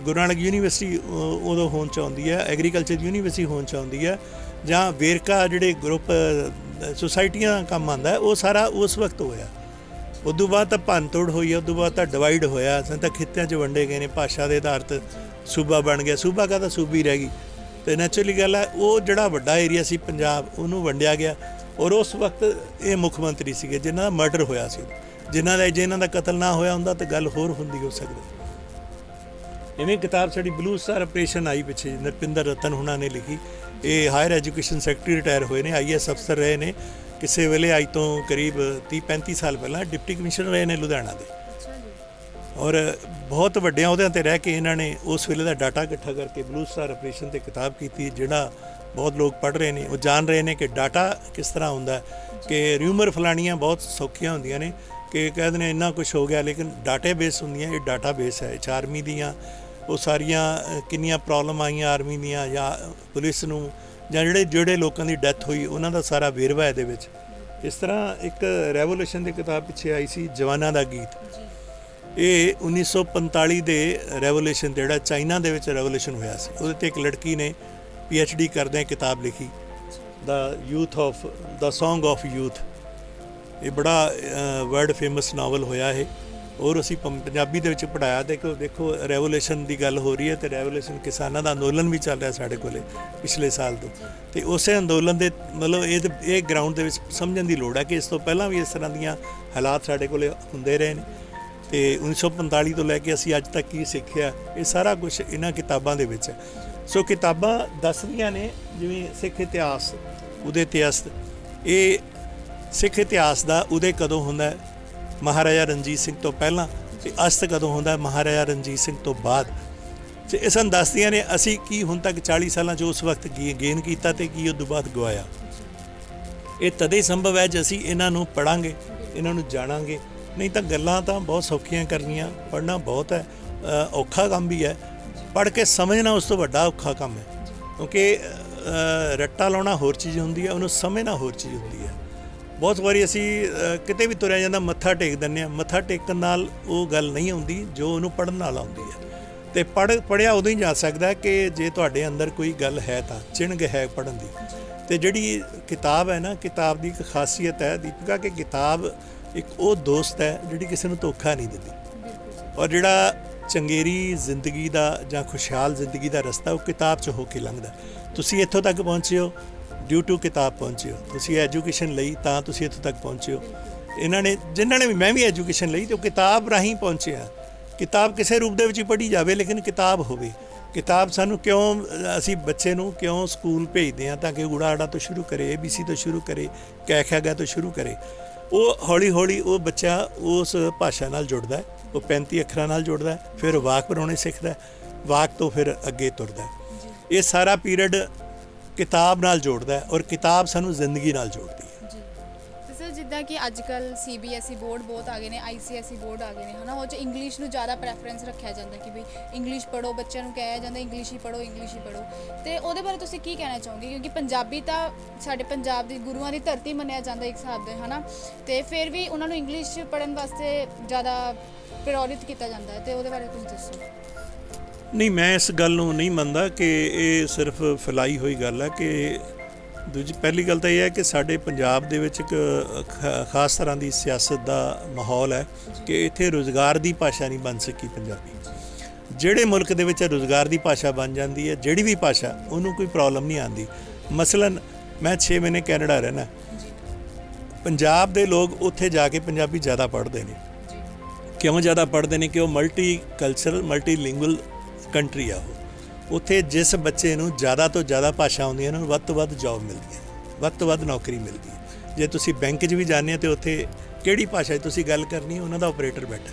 ਗੁਰੂ ਨਾਨਕ ਯੂਨੀਵਰਸਿਟੀ ਉਦੋਂ ਹੋਣ 'ਚ ਆਉਂਦੀ ਹੈ, ਐਗਰੀਕਲਚਰ ਯੂਨੀਵਰਸਿਟੀ ਹੋਣ 'ਚ ਆਉਂਦੀ ਹੈ, ਜਾਂ ਵੇਰਕਾ ਜਿਹੜੇ ਗਰੁੱਪ ਸੁਸਾਇਟੀਆਂ ਕੰਮ ਆਉਂਦਾ, ਉਹ ਸਾਰਾ ਉਸ ਵਕਤ ਹੋਇਆ। ਉਦੋਂ ਬਾਅਦ ਤਾਂ ਭੰਨ ਤੋੜ ਹੋਈ ਹੈ, ਉਦੋਂ ਬਾਅਦ ਤਾਂ ਡਿਵਾਈਡ ਹੋਇਆ, ਤਾਂ ਖਿੱਤਿਆਂ 'ਚ ਵੰਡੇ ਗਏ ਨੇ, ਭਾਸ਼ਾ ਦੇ ਆਧਾਰ 'ਤੇ ਸੂਬਾ ਬਣ ਗਿਆ, ਸੂਬਾ ਕਾ ਤਾਂ ਸੂਬੀ ਰਹਿ ਗਈ। ਤੇ ਨੈਚੁਰਲੀ ਗੱਲ ਹੈ, ਉਹ ਜਿਹੜਾ ਵੱਡਾ ਏਰੀਆ ਸੀ ਪੰਜਾਬ, ਉਹਨੂੰ ਵੰਡਿਆ ਗਿਆ। ਔਰ ਉਸ ਵਕਤ ਇਹ ਮੁੱਖ ਮੰਤਰੀ ਸੀਗੇ ਜਿਨ੍ਹਾਂ ਦਾ ਮਰਡਰ ਹੋਇਆ ਸੀ, ਜੇ ਇਹਨਾਂ ਦਾ ਕਤਲ ਨਾ ਹੋਇਆ ਹੁੰਦਾ ਤਾਂ ਗੱਲ ਹੋਰ ਹੁੰਦੀ ਹੋ ਸਕਦੀ। ਇਵੇਂ ਕਿਤਾਬ ਸਾਡੀ ਬਲੂ ਸਟਾਰ ਆਪਰੇਸ਼ਨ ਆਈ ਪਿੱਛੇ, ਨਰਪਿੰਦਰ ਰਤਨ ਹੁਣਾਂ ਨੇ ਲਿਖੀ। ਇਹ ਹਾਇਰ ਐਜੂਕੇਸ਼ਨ ਸੈਕਟਰੀ ਰਿਟਾਇਰ ਹੋਏ ਨੇ, IAS ਅਫਸਰ ਰਹੇ ਨੇ ਕਿਸੇ ਵੇਲੇ, ਅੱਜ ਤੋਂ ਕਰੀਬ 30-35 ਸਾਲ ਪਹਿਲਾਂ ਡਿਪਟੀ ਕਮਿਸ਼ਨਰ ਰਹੇ ਨੇ ਲੁਧਿਆਣਾ ਦੇ। ਔਰ ਬਹੁਤ ਵੱਡਿਆਂ ਅਹੁਦਿਆਂ 'ਤੇ ਰਹਿ ਕੇ ਇਹਨਾਂ ਨੇ ਉਸ ਵੇਲੇ ਦਾ ਡਾਟਾ ਇਕੱਠਾ ਕਰਕੇ ਬਲੂ ਸਟਾਰ ਆਪਰੇਸ਼ਨ 'ਤੇ ਕਿਤਾਬ ਕੀਤੀ, ਜਿਹੜਾ ਬਹੁਤ ਲੋਕ ਪੜ੍ਹ ਰਹੇ ਨੇ। ਉਹ ਜਾਣ ਰਹੇ ਨੇ ਕਿ ਡਾਟਾ ਕਿਸ ਤਰ੍ਹਾਂ ਹੁੰਦਾ, ਕਿ ਰਿਊਮਰ ਫਲਾਣੀਆਂ ਬਹੁਤ ਸੌਖੀਆਂ ਹੁੰਦੀਆਂ ਨੇ, ਕਿ ਕਹਿੰਦੇ ਨੇ ਇੰਨਾ ਕੁਝ ਹੋ ਗਿਆ, ਲੇਕਿਨ ਡਾਟਾ ਬੇਸ ਹੁੰਦੀਆਂ। ਇਹ ਡਾਟਾ ਬੇਸ ਹੈ ਆਰਮੀ ਦੀਆਂ, ਉਹ ਸਾਰੀਆਂ ਕਿੰਨੀਆਂ ਪ੍ਰੋਬਲਮ ਆਈਆਂ ਆਰਮੀ ਦੀਆਂ ਜਾਂ ਪੁਲਿਸ ਨੂੰ, ਜਾਂ ਜਿਹੜੇ ਲੋਕਾਂ ਦੀ ਡੈਥ ਹੋਈ, ਉਹਨਾਂ ਦਾ ਸਾਰਾ ਵੇਰਵਾ ਇਹਦੇ ਵਿੱਚ। ਇਸ ਤਰ੍ਹਾਂ ਇੱਕ ਰੈਵੋਲੂਸ਼ਨ ਦੀ ਕਿਤਾਬ ਪਿੱਛੇ ਆਈ ਸੀ, ਜਵਾਨਾਂ ਦਾ ਗੀਤ। ਇਹ 1945 ਦੇ ਰੈਵੋਲੂਸ਼ਨ, ਜਿਹੜਾ ਚਾਈਨਾ ਦੇ ਵਿੱਚ ਰੈਵੋਲੂਸ਼ਨ ਹੋਇਆ ਸੀ, ਉਹਦੇ 'ਤੇ ਇੱਕ ਲੜਕੀ ਨੇ PhD ਕਰਦਿਆਂ ਕਿਤਾਬ ਲਿਖੀ, ਦਾ ਸੌਂਗ ਆਫ ਯੂਥ। ਇਹ ਬੜਾ ਵਰਲਡ ਫੇਮਸ ਨਾਵਲ ਹੋਇਆ ਇਹ, ਔਰ ਅਸੀਂ ਪੰਜਾਬੀ ਦੇ ਵਿੱਚ ਪੜ੍ਹਾਇਆ। ਦੇਖੋ ਰੈਵੋਲੂਸ਼ਨ ਦੀ ਗੱਲ ਹੋ ਰਹੀ ਹੈ, ਅਤੇ ਰੈਵੋਲੂਸ਼ਨ ਕਿਸਾਨਾਂ ਦਾ ਅੰਦੋਲਨ ਵੀ ਚੱਲ ਰਿਹਾ ਸਾਡੇ ਕੋਲੇ ਪਿਛਲੇ ਸਾਲ ਤੋਂ। ਅਤੇ ਉਸੇ ਅੰਦੋਲਨ ਦੇ ਮਤਲਬ ਇਹ ਗਰਾਊਂਡ ਦੇ ਵਿੱਚ ਸਮਝਣ ਦੀ ਲੋੜ ਹੈ ਕਿ ਇਸ ਤੋਂ ਪਹਿਲਾਂ ਵੀ ਇਸ ਤਰ੍ਹਾਂ ਦੀਆਂ ਹਾਲਾਤ ਸਾਡੇ ਕੋਲੇ ਹੁੰਦੇ ਰਹੇ ਨੇ, ਅਤੇ 1945 ਤੋਂ ਲੈ ਕੇ ਅਸੀਂ ਅੱਜ ਤੱਕ ਕੀ ਸਿੱਖਿਆ, ਇਹ ਸਾਰਾ ਕੁਝ ਇਹਨਾਂ ਕਿਤਾਬਾਂ ਦੇ ਵਿੱਚ ਹੈ। ਸੋ ਕਿਤਾਬਾਂ ਦੱਸਦੀਆਂ ਨੇ, ਜਿਵੇਂ ਸਿੱਖ ਇਤਿਹਾਸ, ਉਦੇ ਤੇ ਅਸਤ। ਇਹ ਸਿੱਖ ਇਤਿਹਾਸ ਦਾ ਉਦੇ ਕਦੋਂ ਹੁੰਦਾ, ਮਹਾਰਾਜਾ ਰਣਜੀਤ ਸਿੰਘ ਤੋਂ ਪਹਿਲਾਂ, ਅਤੇ ਅਸਤ ਕਦੋਂ ਹੁੰਦਾ, ਮਹਾਰਾਜਾ ਰਣਜੀਤ ਸਿੰਘ ਤੋਂ ਬਾਅਦ। ਅਤੇ ਇਹ ਸਾਨੂੰ ਦੱਸਦੀਆਂ ਨੇ ਅਸੀਂ ਕੀ ਹੁਣ ਤੱਕ 40 ਸਾਲਾਂ 'ਚ ਉਸ ਵਕਤ ਗੇਨ ਕੀਤਾ ਅਤੇ ਕੀ ਉਦੋਂ ਬਾਅਦ ਗਵਾਇਆ। ਇਹ ਤਦੇ ਸੰਭਵ ਹੈ ਜੇ ਅਸੀਂ ਇਹਨਾਂ ਨੂੰ ਪੜ੍ਹਾਂਗੇ, ਇਹਨਾਂ ਨੂੰ ਜਾਣਾਂਗੇ। ਨਹੀਂ ਤਾਂ ਗੱਲਾਂ ਤਾਂ ਬਹੁਤ ਸੌਖੀਆਂ ਕਰਨੀਆਂ, ਪੜ੍ਹਨਾ ਬਹੁਤ ਹੈ ਔਖਾ ਕੰਮ ਵੀ ਹੈ। ਪੜ੍ਹ ਕੇ ਸਮਝਣਾ ਉਸ ਤੋਂ ਵੱਡਾ ਔਖਾ ਕੰਮ ਹੈ, ਕਿਉਂਕਿ ਰੱਟਾ ਲਾਉਣਾ ਹੋਰ ਚੀਜ਼ ਹੁੰਦੀ ਹੈ, ਉਹਨੂੰ ਸਮਝਣਾ ਹੋਰ ਚੀਜ਼ ਹੁੰਦੀ ਹੈ। ਬਹੁਤ ਵਾਰੀ ਅਸੀਂ ਕਿਤੇ ਵੀ ਤੁਰਿਆ ਜਾਂਦਾ ਮੱਥਾ ਟੇਕ ਦਿੰਦੇ ਹਾਂ, ਮੱਥਾ ਟੇਕਣ ਨਾਲ ਉਹ ਗੱਲ ਨਹੀਂ ਆਉਂਦੀ ਜੋ ਉਹਨੂੰ ਪੜ੍ਹਨ ਨਾਲ ਆਉਂਦੀ ਹੈ। ਅਤੇ ਪੜ੍ਹਿਆ ਉਦੋਂ ਹੀ ਜਾ ਸਕਦਾ ਕਿ ਜੇ ਤੁਹਾਡੇ ਅੰਦਰ ਕੋਈ ਗੱਲ ਹੈ, ਤਾਂ ਚਿਣਗ ਹੈ ਪੜ੍ਹਨ ਦੀ। ਅਤੇ ਜਿਹੜੀ ਕਿਤਾਬ ਹੈ ਨਾ, ਕਿਤਾਬ ਦੀ ਇੱਕ ਖਾਸੀਅਤ ਹੈ ਦੀਪਿਕਾ, ਕਿ ਕਿਤਾਬ ਇੱਕ ਉਹ ਦੋਸਤ ਹੈ ਜਿਹੜੀ ਕਿਸੇ ਨੂੰ ਧੋਖਾ ਨਹੀਂ ਦਿੰਦੀ। ਔਰ ਜਿਹੜਾ ਚੰਗੇਰੀ ਜ਼ਿੰਦਗੀ ਦਾ ਜਾਂ ਖੁਸ਼ਹਾਲ ਜ਼ਿੰਦਗੀ ਦਾ ਰਸਤਾ, ਉਹ ਕਿਤਾਬ 'ਚ ਹੋ ਕੇ ਲੰਘਦਾ। ਤੁਸੀਂ ਇੱਥੋਂ ਤੱਕ ਪਹੁੰਚੇ ਹੋ ਡਿਊ ਟੂ ਕਿਤਾਬ ਪਹੁੰਚੇ ਹੋ, ਤੁਸੀਂ ਐਜੂਕੇਸ਼ਨ ਲਈ ਤਾਂ ਤੁਸੀਂ ਇੱਥੋਂ ਤੱਕ ਪਹੁੰਚੇ ਹੋ। ਜਿਨ੍ਹਾਂ ਨੇ ਵੀ, ਮੈਂ ਵੀ ਐਜੂਕੇਸ਼ਨ ਲਈ, ਅਤੇ ਉਹ ਕਿਤਾਬ ਰਾਹੀਂ ਪਹੁੰਚੇ ਆ। ਕਿਤਾਬ ਕਿਸੇ ਰੂਪ ਦੇ ਵਿੱਚ ਹੀ ਪੜ੍ਹੀ ਜਾਵੇ, ਲੇਕਿਨ ਕਿਤਾਬ ਹੋਵੇ। ਕਿਤਾਬ ਸਾਨੂੰ ਕਿਉਂ, ਅਸੀਂ ਬੱਚੇ ਨੂੰ ਕਿਉਂ ਸਕੂਲ ਭੇਜਦੇ ਹਾਂ, ਤਾਂ ਕਿ ਊੜਾ ਆੜਾ ਤੋਂ ਸ਼ੁਰੂ ਕਰੇ, ABC ਤੋਂ ਸ਼ੁਰੂ ਕਰੇ, ਕਹਿ ਖਿਆ ਗਾ ਤੋਂ ਸ਼ੁਰੂ ਕਰੇ। ਉਹ ਹੌਲੀ ਹੌਲੀ ਉਹ ਬੱਚਾ ਉਸ ਭਾਸ਼ਾ ਨਾਲ ਜੁੜਦਾ, ਉਹ 35 ਅੱਖਰਾਂ ਨਾਲ ਜੁੜਦਾ, ਫਿਰ ਵਾਕ ਬਣਾਉਣੇ ਸਿੱਖਦਾ, ਵਾਕ ਤੋਂ ਫਿਰ ਅੱਗੇ ਤੁਰਦਾ ਹੈ। ਇਹ ਸਾਰਾ ਪੀਰੀਅਡ ਕਿਤਾਬ ਨਾਲ ਜੋੜਦਾ ਹੈ ਔਰ ਕਿਤਾਬ ਸਾਨੂੰ ਜ਼ਿੰਦਗੀ ਨਾਲ ਜੋੜਦੀ ਹੈ। ਜੀ ਤੇ ਸਰ ਜਿੱਦਾਂ ਕਿ ਅੱਜ ਕੱਲ ਸੀਬੀਐਸਈ ਬੋਰਡ ਬਹੁਤ ਆ ਗਏ ਨੇ, ਆਈਸੀਐਸਈ ਬੋਰਡ ਆ ਗਏ ਨੇ ਹਨਾ, ਉਹ 'ਚ ਇੰਗਲਿਸ਼ ਨੂੰ ਜ਼ਿਆਦਾ ਪ੍ਰੈਫਰੈਂਸ ਰੱਖਿਆ ਜਾਂਦਾ ਕਿ ਵੀ ਇੰਗਲਿਸ਼ ਪੜ੍ਹੋ, ਬੱਚਿਆਂ ਨੂੰ ਕਿਹਾ ਜਾਂਦਾ ਇੰਗਲਿਸ਼ ਹੀ ਪੜ੍ਹੋ, ਇੰਗਲਿਸ਼ ਹੀ ਪੜ੍ਹੋ। ਤੇ ਉਹਦੇ ਬਾਰੇ ਤੁਸੀਂ ਕੀ ਕਹਿਣਾ ਚਾਹੋਗੇ? ਕਿਉਂਕਿ ਪੰਜਾਬੀ ਤਾਂ ਸਾਡੇ ਪੰਜਾਬ ਦੀ ਗੁਰੂਆਂ ਦੀ ਧਰਤੀ ਮੰਨਿਆ ਜਾਂਦਾ ਇੱਕ ਹਿਸਾਬ ਦੇ ਹਨਾ, ਤੇ ਫਿਰ ਵੀ ਉਹਨਾਂ ਨੂੰ ਇੰਗਲਿਸ਼ ਪੜ੍ਹਨ ਵਾਸਤੇ ਜ਼ਿਆਦਾ ਪ੍ਰੇਰਿਤ ਕੀਤਾ ਜਾਂਦਾ ਹੈ, ਤੇ ਉਹਦੇ ਬਾਰੇ ਕੁਝ ਦੱਸੋ। ਨਹੀਂ, ਮੈਂ ਇਸ ਗੱਲ ਨੂੰ ਨਹੀਂ ਮੰਨਦਾ ਕਿ ਇਹ ਸਿਰਫ ਫੈਲਾਈ ਹੋਈ ਗੱਲ ਹੈ। ਕਿ ਦੂਜੀ ਪਹਿਲੀ ਗੱਲ ਤਾਂ ਇਹ ਹੈ ਕਿ ਸਾਡੇ ਪੰਜਾਬ ਦੇ ਵਿੱਚ ਇੱਕ ਖਾਸ ਤਰ੍ਹਾਂ ਦੀ ਸਿਆਸਤ ਦਾ ਮਾਹੌਲ ਹੈ ਕਿ ਇੱਥੇ ਰੁਜ਼ਗਾਰ ਦੀ ਭਾਸ਼ਾ ਨਹੀਂ ਬਣ ਸਕੀ ਪੰਜਾਬੀ। ਜਿਹੜੇ ਮੁਲਕ ਦੇ ਵਿੱਚ ਰੁਜ਼ਗਾਰ ਦੀ ਭਾਸ਼ਾ ਬਣ ਜਾਂਦੀ ਹੈ, ਜਿਹੜੀ ਵੀ ਭਾਸ਼ਾ, ਉਹਨੂੰ ਕੋਈ ਪ੍ਰੋਬਲਮ ਨਹੀਂ ਆਉਂਦੀ। ਮਸਲਨ ਮੈਂ 6 ਮਹੀਨੇ ਕੈਨੇਡਾ ਰਹਿਣਾ, ਪੰਜਾਬ ਦੇ ਲੋਕ ਉੱਥੇ ਜਾ ਕੇ ਪੰਜਾਬੀ ਜ਼ਿਆਦਾ ਪੜ੍ਹਦੇ ਨੇ। ਕਿਉਂ ਜ਼ਿਆਦਾ ਪੜ੍ਹਦੇ ਨੇ? ਕਿ ਉਹ ਮਲਟੀ ਕਲਚਰਲ, ਮਲਟੀ ਲਿੰਗੁਅਲ ਕੰਟਰੀ ਆ। ਉਹ ਉੱਥੇ ਜਿਸ ਬੱਚੇ ਨੂੰ ਜ਼ਿਆਦਾ ਤੋਂ ਜ਼ਿਆਦਾ ਭਾਸ਼ਾ ਆਉਂਦੀਆਂ ਨੇ, ਉਹਨੂੰ ਵੱਧ ਤੋਂ ਵੱਧ ਜੌਬ ਮਿਲਦੀ ਹੈ, ਵੱਧ ਤੋਂ ਵੱਧ ਨੌਕਰੀ ਮਿਲਦੀ ਹੈ। ਜੇ ਤੁਸੀਂ ਬੈਂਕ 'ਚ ਵੀ ਜਾਂਦੇ ਹੋ ਤਾਂ ਉੱਥੇ ਕਿਹੜੀ ਭਾਸ਼ਾ 'ਚ ਤੁਸੀਂ ਗੱਲ ਕਰਨੀ ਹੈ, ਉਹਨਾਂ ਦਾ ਆਪਰੇਟਰ ਬੈਠਾ।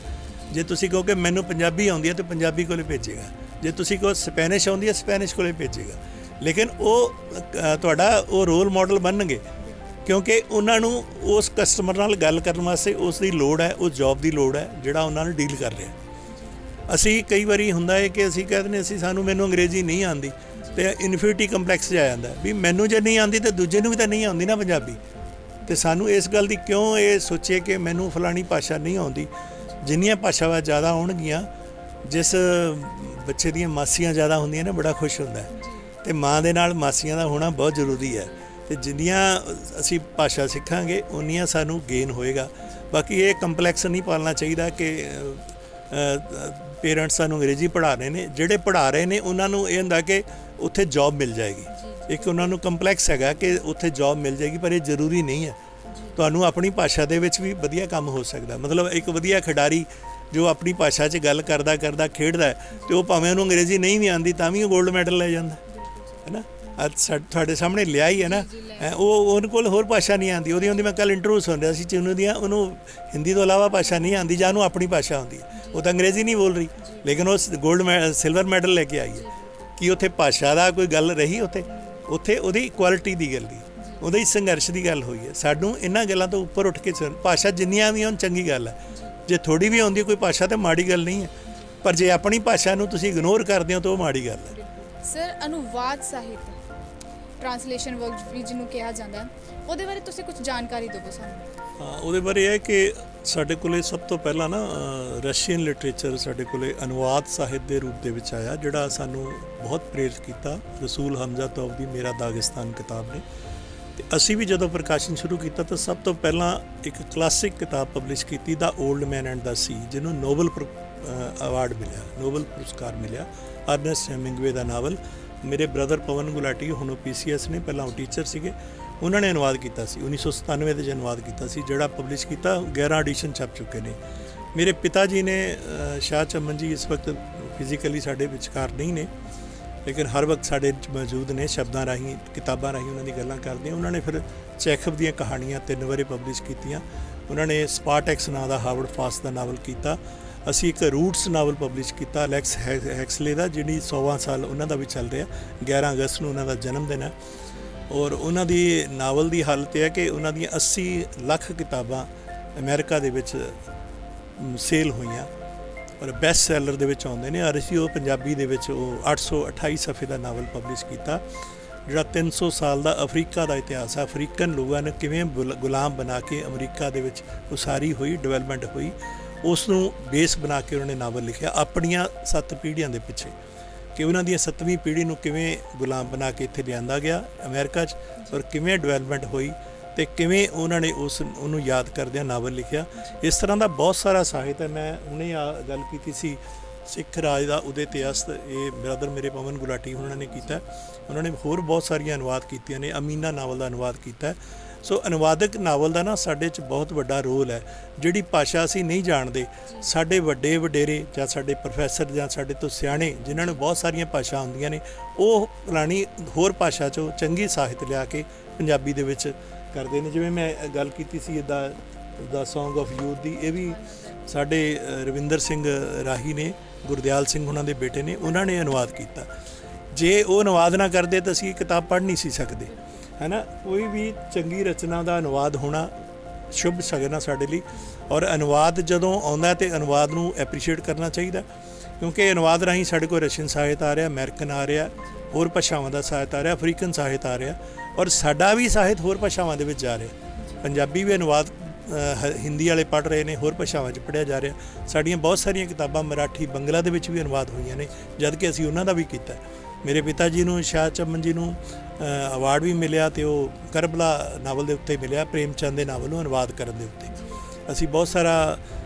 ਜੇ ਤੁਸੀਂ ਕਹੋ ਕਿ ਮੈਨੂੰ ਪੰਜਾਬੀ ਆਉਂਦੀ ਹੈ ਤਾਂ ਪੰਜਾਬੀ ਕੋਲੇ ਭੇਜੇਗਾ। ਜੇ ਤੁਸੀਂ ਕਹੋ ਸਪੈਨਿਸ਼ ਆਉਂਦੀ ਹੈ, ਸਪੈਨਿਸ਼ ਕੋਲੇ ਭੇਜੇਗਾ। ਲੇਕਿਨ ਉਹ ਤੁਹਾਡਾ ਉਹ ਰੋਲ ਮਾਡਲ ਬਣਨਗੇ ਕਿਉਂਕਿ ਉਹਨਾਂ ਨੂੰ ਉਸ ਕਸਟਮਰ ਨਾਲ ਗੱਲ ਕਰਨ ਵਾਸਤੇ ਉਸ ਦੀ ਲੋੜ ਹੈ, ਉਸ ਜੌਬ ਦੀ ਲੋੜ ਹੈ ਜਿਹੜਾ ਉਹਨਾਂ ਨਾਲ ਡੀਲ ਕਰ ਰਿਹਾ। ਅਸੀਂ ਕਈ ਵਾਰੀ ਹੁੰਦਾ ਹੈ ਕਿ ਅਸੀਂ ਕਹਿ ਦਿੰਦੇ ਮੈਨੂੰ ਅੰਗਰੇਜ਼ੀ ਨਹੀਂ ਆਉਂਦੀ, ਤੇ ਇਨਫੀਰੀਟੀ ਕੰਪਲੈਕਸ 'ਚ ਆ ਜਾਂਦਾ ਵੀ ਮੈਨੂੰ ਜੇ ਨਹੀਂ ਆਉਂਦੀ ਤਾਂ ਦੂਜੇ ਨੂੰ ਵੀ ਤਾਂ ਨਹੀਂ ਆਉਂਦੀ ਨਾ ਪੰਜਾਬੀ। ਤੇ ਸਾਨੂੰ ਇਸ ਗੱਲ ਦੀ ਕਿਉਂ ਇਹ ਸੋਚੀਏ ਕਿ ਮੈਨੂੰ ਫਲਾਣੀ ਭਾਸ਼ਾ ਨਹੀਂ ਆਉਂਦੀ। ਜਿੰਨੀਆਂ ਭਾਸ਼ਾਵਾਂ ਜ਼ਿਆਦਾ ਆਉਣਗੀਆਂ, ਜਿਸ ਬੱਚੇ ਦੀਆਂ ਮਾਸੀਆਂ ਜ਼ਿਆਦਾ ਹੁੰਦੀਆਂ ਨੇ, ਬੜਾ ਖੁਸ਼ ਹੁੰਦਾ ਹੈ। ਤੇ ਮਾਂ ਦੇ ਨਾਲ ਮਾਸੀਆਂ ਦਾ ਹੋਣਾ ਬਹੁਤ ਜ਼ਰੂਰੀ ਹੈ। ਤੇ ਜਿੰਨੀਆਂ ਅਸੀਂ ਭਾਸ਼ਾ ਸਿੱਖਾਂਗੇ ਉਨੀਆਂ ਸਾਨੂੰ ਗੇਨ ਹੋਏਗਾ। ਬਾਕੀ ਇਹ ਕੰਪਲੈਕਸ ਨਹੀਂ ਪਾਲਣਾ ਚਾਹੀਦਾ ਕਿ ਪੇਰੈਂਟਸ ਸਾਨੂੰ ਅੰਗਰੇਜ਼ੀ ਪੜ੍ਹਾ ਰਹੇ ਨੇ। ਜਿਹੜੇ ਪੜ੍ਹਾ ਰਹੇ ਨੇ ਉਹਨਾਂ ਨੂੰ ਇਹ ਹੁੰਦਾ ਕਿ ਉੱਥੇ ਜੌਬ ਮਿਲ ਜਾਏਗੀ। ਇੱਕ ਉਹਨਾਂ ਨੂੰ ਕੰਪਲੈਕਸ ਹੈਗਾ ਕਿ ਉੱਥੇ ਜੌਬ ਮਿਲ ਜਾਏਗੀ, ਪਰ ਇਹ ਜ਼ਰੂਰੀ ਨਹੀਂ ਹੈ। ਤੁਹਾਨੂੰ ਆਪਣੀ ਭਾਸ਼ਾ ਦੇ ਵਿੱਚ ਵੀ ਵਧੀਆ ਕੰਮ ਹੋ ਸਕਦਾ। ਮਤਲਬ ਇੱਕ ਵਧੀਆ ਖਿਡਾਰੀ ਜੋ ਆਪਣੀ ਭਾਸ਼ਾ 'ਚ ਗੱਲ ਕਰਦਾ ਖੇਡਦਾ, ਤੇ ਉਹ ਭਾਵੇਂ ਉਹਨੂੰ ਅੰਗਰੇਜ਼ੀ ਨਹੀਂ ਵੀ ਆਉਂਦੀ ਤਾਂ ਵੀ ਉਹ ਗੋਲਡ ਮੈਡਲ ਲੈ ਜਾਂਦਾ ਹੈ ਨਾ। ਅੱਜ ਤੁਹਾਡੇ ਸਾਹਮਣੇ ਲਿਆ ਹੀ ਹੈ ਨਾ। ਉਹਦੇ ਕੋਲ ਹੋਰ ਭਾਸ਼ਾ ਨਹੀਂ ਆਉਂਦੀ, ਉਹਦੀ ਮੈਂ ਕੱਲ੍ਹ ਇੰਟਰਵਿਊ ਸੁਣ ਰਿਹਾ ਸੀ ਚੀਨੂ ਦੀਆਂ, ਉਹਨੂੰ ਹਿੰਦੀ ਤੋਂ ਇਲਾਵਾ ਭਾਸ਼ਾ ਨਹੀਂ ਆਉਂਦੀ ਜਾਂ ਉਹਨੂੰ ਆਪਣੀ ਭਾਸ਼ਾ ਆਉਂਦੀ ਹੈ। ਉਹ ਤਾਂ ਅੰਗਰੇਜ਼ੀ ਨਹੀਂ ਬੋਲ ਰਹੀ, ਲੇਕਿਨ ਉਹ ਸਿਲਵਰ ਮੈਡਲ ਲੈ ਕੇ ਆਈ ਹੈ। ਕਿ ਉੱਥੇ ਭਾਸ਼ਾ ਦਾ ਕੋਈ ਗੱਲ ਰਹੀ? ਉੱਥੇ ਉਹਦੀ ਇਕੁਐਲਿਟੀ ਦੀ ਗੱਲ ਦੀ, ਉਹਦੇ ਸੰਘਰਸ਼ ਦੀ ਗੱਲ ਹੋਈ ਹੈ। ਸਾਨੂੰ ਇਹਨਾਂ ਗੱਲਾਂ ਤੋਂ ਉੱਪਰ ਉੱਠ ਕੇ ਭਾਸ਼ਾ ਜਿੰਨੀਆਂ ਵੀ ਹੋਣ ਚੰਗੀ ਗੱਲ ਹੈ। ਜੇ ਥੋੜੀ ਵੀ ਆਉਂਦੀ ਕੋਈ ਭਾਸ਼ਾ ਤਾਂ ਮਾੜੀ ਗੱਲ ਨਹੀਂ ਹੈ, ਪਰ ਜੇ ਆਪਣੀ ਭਾਸ਼ਾ ਨੂੰ ਤੁਸੀਂ ਇਗਨੋਰ ਕਰਦੇ ਹੋ ਤਾਂ ਉਹ ਮਾੜੀ ਗੱਲ ਹੈ। ਸਰ, ਅਨੁਵਾਦ ਸਾਹਿਤ, ਟ੍ਰਾਂਸਲੇਸ਼ਨ ਵਰਕ ਵੀ ਜਿਹਨੂੰ ਕਿਹਾ ਜਾਂਦਾ ਹੈ, ਉਹਦੇ ਬਾਰੇ ਤੁਸੀਂ ਕੁਝ ਜਾਣਕਾਰੀ ਦਿਓ ਸਾਨੂੰ। ਹਾਂ, ਉਹਦੇ ਬਾਰੇ ਇਹ ਹੈ ਕਿ ਸਾਡੇ ਕੋਲੇ ਸਭ ਤੋਂ ਪਹਿਲਾਂ ਨਾ ਰਸ਼ੀਅਨ ਲਿਟਰੇਚਰ ਸਾਡੇ ਕੋਲੇ ਅਨੁਵਾਦ ਸਾਹਿਤ ਦੇ ਰੂਪ ਦੇ ਵਿੱਚ ਆਇਆ, ਜਿਹੜਾ ਸਾਨੂੰ ਬਹੁਤ ਪ੍ਰੇਰਿਤ ਕੀਤਾ। ਰਸੂਲ ਹਮਜ਼ਾ ਤੌਬ ਦੀ ਮੇਰਾ ਦਾਗਿਸਤਾਨ ਕਿਤਾਬ ਨੇ। ਤੇ ਅਸੀਂ ਵੀ ਜਦੋਂ ਪ੍ਰਕਾਸ਼ਨ ਸ਼ੁਰੂ ਕੀਤਾ ਤਾਂ ਸਭ ਤੋਂ ਪਹਿਲਾਂ ਇੱਕ ਕਲਾਸਿਕ ਕਿਤਾਬ ਪਬਲਿਸ਼ ਕੀਤੀ, ਦਾ ਓਲਡ ਮੈਨ ਐਂਡ ਦਾ ਸੀ, ਜਿਹਨੂੰ ਨੋਬਲ ਅਵਾਰਡ ਮਿਲਿਆ, ਨੋਬਲ ਪੁਰਸਕਾਰ ਮਿਲਿਆ। ਅਰਨੈਸਟ ਹੈਮਿੰਗਵੇ ਦਾ ਨਾਵਲ। ਮੇਰੇ ਬ੍ਰਦਰ ਪਵਨ ਗੁਲਾਟੀ, ਹੁਣ ਉਹ PCS ਨੇ, ਪਹਿਲਾਂ ਉਹ ਟੀਚਰ ਸੀਗੇ, ਉਹਨਾਂ ਨੇ ਅਨੁਵਾਦ ਕੀਤਾ ਸੀ। 1997 ਦੇ 'ਚ ਅਨੁਵਾਦ ਕੀਤਾ ਸੀ, ਜਿਹੜਾ ਪਬਲਿਸ਼ ਕੀਤਾ। 11 ਐਡੀਸ਼ਨ ਛਪ ਚੁੱਕੇ ਨੇ। ਮੇਰੇ ਪਿਤਾ ਜੀ ਨੇ, ਸ਼ਾਹ ਚਮਨ ਜੀ, ਇਸ ਵਕਤ ਫਿਜ਼ੀਕਲੀ ਸਾਡੇ ਵਿਚਕਾਰ ਨਹੀਂ ਨੇ, ਲੇਕਿਨ ਹਰ ਵਕਤ ਸਾਡੇ ਮੌਜੂਦ ਨੇ। ਸ਼ਬਦਾਂ ਰਾਹੀਂ, ਕਿਤਾਬਾਂ ਰਾਹੀਂ ਉਹਨਾਂ ਦੀ ਗੱਲਾਂ ਕਰਦੇ ਆ। ਉਹਨਾਂ ਨੇ ਫਿਰ ਚੈਖਵ ਦੀਆਂ ਕਹਾਣੀਆਂ 3 ਵਾਰੀ ਪਬਲਿਸ਼ ਕੀਤੀਆਂ। ਉਹਨਾਂ ਨੇ ਸਪਾਰਟੈਕਸ ਨਾਂ ਦਾ ਹਾਵਰਡ ਫਾਸਟ ਦਾ ਨਾਵਲ ਕੀਤਾ। ਅਸੀਂ ਇੱਕ ਰੂਟਸ ਨਾਵਲ ਪਬਲਿਸ਼ ਕੀਤਾ ਅਲੈਕਸ ਹੈਕਸਲੇ ਦਾ, ਜਿਹੜੀ 100ਵਾਂ ਸਾਲ ਉਹਨਾਂ ਦਾ ਵੀ ਚੱਲ ਰਿਹਾ। 11 ਅਗਸਤ ਨੂੰ ਉਹਨਾਂ ਦਾ ਜਨਮ ਦਿਨ ਹੈ। ਔਰ ਉਹਨਾਂ ਦੀ ਨਾਵਲ ਦੀ ਹਾਲਤ ਇਹ ਹੈ ਕਿ ਉਹਨਾਂ ਦੀਆਂ 80 ਲੱਖ ਕਿਤਾਬਾਂ ਅਮਰੀਕਾ ਦੇ ਵਿੱਚ ਸੇਲ ਹੋਈਆਂ ਔਰ ਬੈਸਟ ਸੈਲਰ ਦੇ ਵਿੱਚ ਆਉਂਦੇ ਨੇ। ਔਰ ਅਸੀਂ ਉਹ ਪੰਜਾਬੀ ਦੇ ਵਿੱਚ ਉਹ 828 ਸਫ਼ੇ ਦਾ ਨਾਵਲ ਪਬਲਿਸ਼ ਕੀਤਾ, ਜਿਹੜਾ 300 ਸਾਲ ਦਾ ਅਫਰੀਕਾ ਦਾ ਇਤਿਹਾਸ ਹੈ। ਅਫਰੀਕਨ ਲੋਕਾਂ ਨੇ ਕਿਵੇਂ ਗੁਲਾਮ ਬਣਾ ਕੇ ਅਮਰੀਕਾ ਦੇ ਵਿੱਚ ਉਸਾਰੀ ਹੋਈ, ਡਿਵੈਲਪਮੈਂਟ ਹੋਈ, ਉਸ ਨੂੰ ਬੇਸ ਬਣਾ ਕੇ ਉਹਨਾਂ ਨੇ ਨਾਵਲ ਲਿਖਿਆ ਆਪਣੀਆਂ 7 ਪੀੜ੍ਹੀਆਂ ਦੇ ਪਿੱਛੇ, ਕਿ ਉਹਨਾਂ ਦੀਆਂ 7ਵੀਂ ਪੀੜ੍ਹੀ ਨੂੰ ਕਿਵੇਂ ਗੁਲਾਮ ਬਣਾ ਕੇ ਇੱਥੇ ਲਿਆਂਦਾ ਗਿਆ ਅਮਰੀਕਾ 'ਚ, ਔਰ ਕਿਵੇਂ ਡਿਵੈਲਪਮੈਂਟ ਹੋਈ ਤੇ ਕਿਵੇਂ ਉਹਨਾਂ ਨੇ ਉਹਨੂੰ ਯਾਦ ਕਰਦਿਆਂ ਨਾਵਲ ਲਿਖਿਆ। ਇਸ ਤਰ੍ਹਾਂ ਦਾ ਬਹੁਤ ਸਾਰਾ ਸਾਹਿਤ ਹੈ। ਮੈਂ ਹੁਣੇ ਗੱਲ ਕੀਤੀ ਸੀ ਸਿੱਖ ਰਾਜ ਦਾ ਉਦੇ ਤੇ ਅਸਤ, ਇਹ ਬ੍ਰਦਰ ਮੇਰੇ ਪਵਨ ਗੁਲਾਟੀ ਉਹਨਾਂ ਨੇ ਕੀਤਾ। ਉਹਨਾਂ ਨੇ ਹੋਰ ਬਹੁਤ ਸਾਰੀਆਂ ਅਨੁਵਾਦ ਕੀਤੀਆਂ ਨੇ। ਅਮੀਨਾ ਨਾਵਲ ਦਾ ਅਨੁਵਾਦ ਕੀਤਾ। ਸੋ ਅਨੁਵਾਦਕ ਨਾਵਲ ਦਾ ਨਾ ਸਾਡੇ 'ਚ ਬਹੁਤ ਵੱਡਾ ਰੋਲ ਹੈ। ਜਿਹੜੀ ਭਾਸ਼ਾ ਅਸੀਂ ਨਹੀਂ ਜਾਣਦੇ, ਸਾਡੇ ਵੱਡੇ ਵਡੇਰੇ ਜਾਂ ਸਾਡੇ ਪ੍ਰੋਫੈਸਰ ਜਾਂ ਸਾਡੇ ਤੋਂ ਸਿਆਣੇ ਜਿਨ੍ਹਾਂ ਨੂੰ ਬਹੁਤ ਸਾਰੀਆਂ ਭਾਸ਼ਾ ਆਉਂਦੀਆਂ ਨੇ, ਉਹ ਪੁਰਾਣੀ ਹੋਰ ਭਾਸ਼ਾ 'ਚੋਂ ਚੰਗੀ ਸਾਹਿਤ ਲਿਆ ਕੇ ਪੰਜਾਬੀ ਦੇ ਵਿੱਚ ਕਰਦੇ ਨੇ। ਜਿਵੇਂ ਮੈਂ ਗੱਲ ਕੀਤੀ ਸੀ ਦਾ ਸੌਂਗ ਆਫ ਯੂਥ ਦੀ, ਇਹ ਵੀ ਸਾਡੇ ਰਵਿੰਦਰ ਸਿੰਘ ਰਾਹੀ ਨੇ ਗੁਰਦਿਆਲ ਸਿੰਘ ਉਹਨਾਂ ਦੇ ਬੇਟੇ ਨੇ, ਉਹਨਾਂ ਨੇ ਅਨੁਵਾਦ ਕੀਤਾ। ਜੇ ਉਹ ਅਨੁਵਾਦ ਨਾ ਕਰਦੇ ਤਾਂ ਅਸੀਂ ਇਹ ਕਿਤਾਬ ਪੜ੍ਹ ਨਹੀਂ ਸੀ ਸਕਦੇ, ਹੈ ਨਾ। ਕੋਈ ਵੀ ਚੰਗੀ ਰਚਨਾ ਦਾ ਅਨੁਵਾਦ ਹੋਣਾ ਸ਼ੁਭ ਸ਼ਗਨ ਆ ਸਾਡੇ ਲਈ, ਔਰ ਅਨੁਵਾਦ ਜਦੋਂ ਆਉਂਦਾ ਤੇ ਅਨੁਵਾਦ ਨੂੰ ਐਪਰੀਸ਼ੀਏਟ ਕਰਨਾ ਚਾਹੀਦਾ, ਕਿਉਂਕਿ ਅਨੁਵਾਦ ਰਾਹੀਂ ਸਾਡੇ ਕੋਲ ਰਸ਼ੀਅਨ ਸਾਹਿਤ ਆ ਰਿਹਾ, ਅਮਰੀਕਨ ਆ ਰਿਹਾ, ਹੋਰ ਭਾਸ਼ਾਵਾਂ ਦਾ ਸਾਹਿਤ ਆ ਰਿਹਾ, ਅਫਰੀਕਨ ਸਾਹਿਤ ਆ ਰਿਹਾ, ਔਰ ਸਾਡਾ ਵੀ ਸਾਹਿਤ ਹੋਰ ਭਾਸ਼ਾਵਾਂ ਦੇ ਵਿੱਚ ਜਾ ਰਿਹਾ। ਪੰਜਾਬੀ ਵੀ ਅਨੁਵਾਦ ਹਿੰਦੀ ਵਾਲੇ ਪੜ੍ਹ ਰਹੇ ਨੇ, ਹੋਰ ਭਾਸ਼ਾਵਾਂ 'ਚ ਪੜ੍ਹਿਆ ਜਾ ਰਿਹਾ। ਸਾਡੀਆਂ ਬਹੁਤ ਸਾਰੀਆਂ ਕਿਤਾਬਾਂ ਮਰਾਠੀ, ਬੰਗਲਾ ਦੇ ਵਿੱਚ ਵੀ ਅਨੁਵਾਦ ਹੋਈਆਂ ਨੇ, ਜਦ ਕਿ ਅਸੀਂ ਉਹਨਾਂ ਦਾ ਵੀ ਕੀਤਾ। ਮੇਰੇ ਪਿਤਾ ਜੀ ਨੂੰ, ਸ਼ਾਹ ਚਮਨ ਜੀ ਨੂੰ ਅਵਾਰਡ ਵੀ ਮਿਲਿਆ, ਤੇ ਉਹ ਕਰਬਲਾ ਨਾਵਲ ਦੇ ਉੱਤੇ ਮਿਲਿਆ, ਪ੍ਰੇਮ ਚੰਦ ਦੇ ਨਾਵਲ ਨੂੰ ਅਨੁਵਾਦ ਕਰਨ ਦੇ ਉੱਤੇ। ਅਸੀਂ ਬਹੁਤ ਸਾਰਾ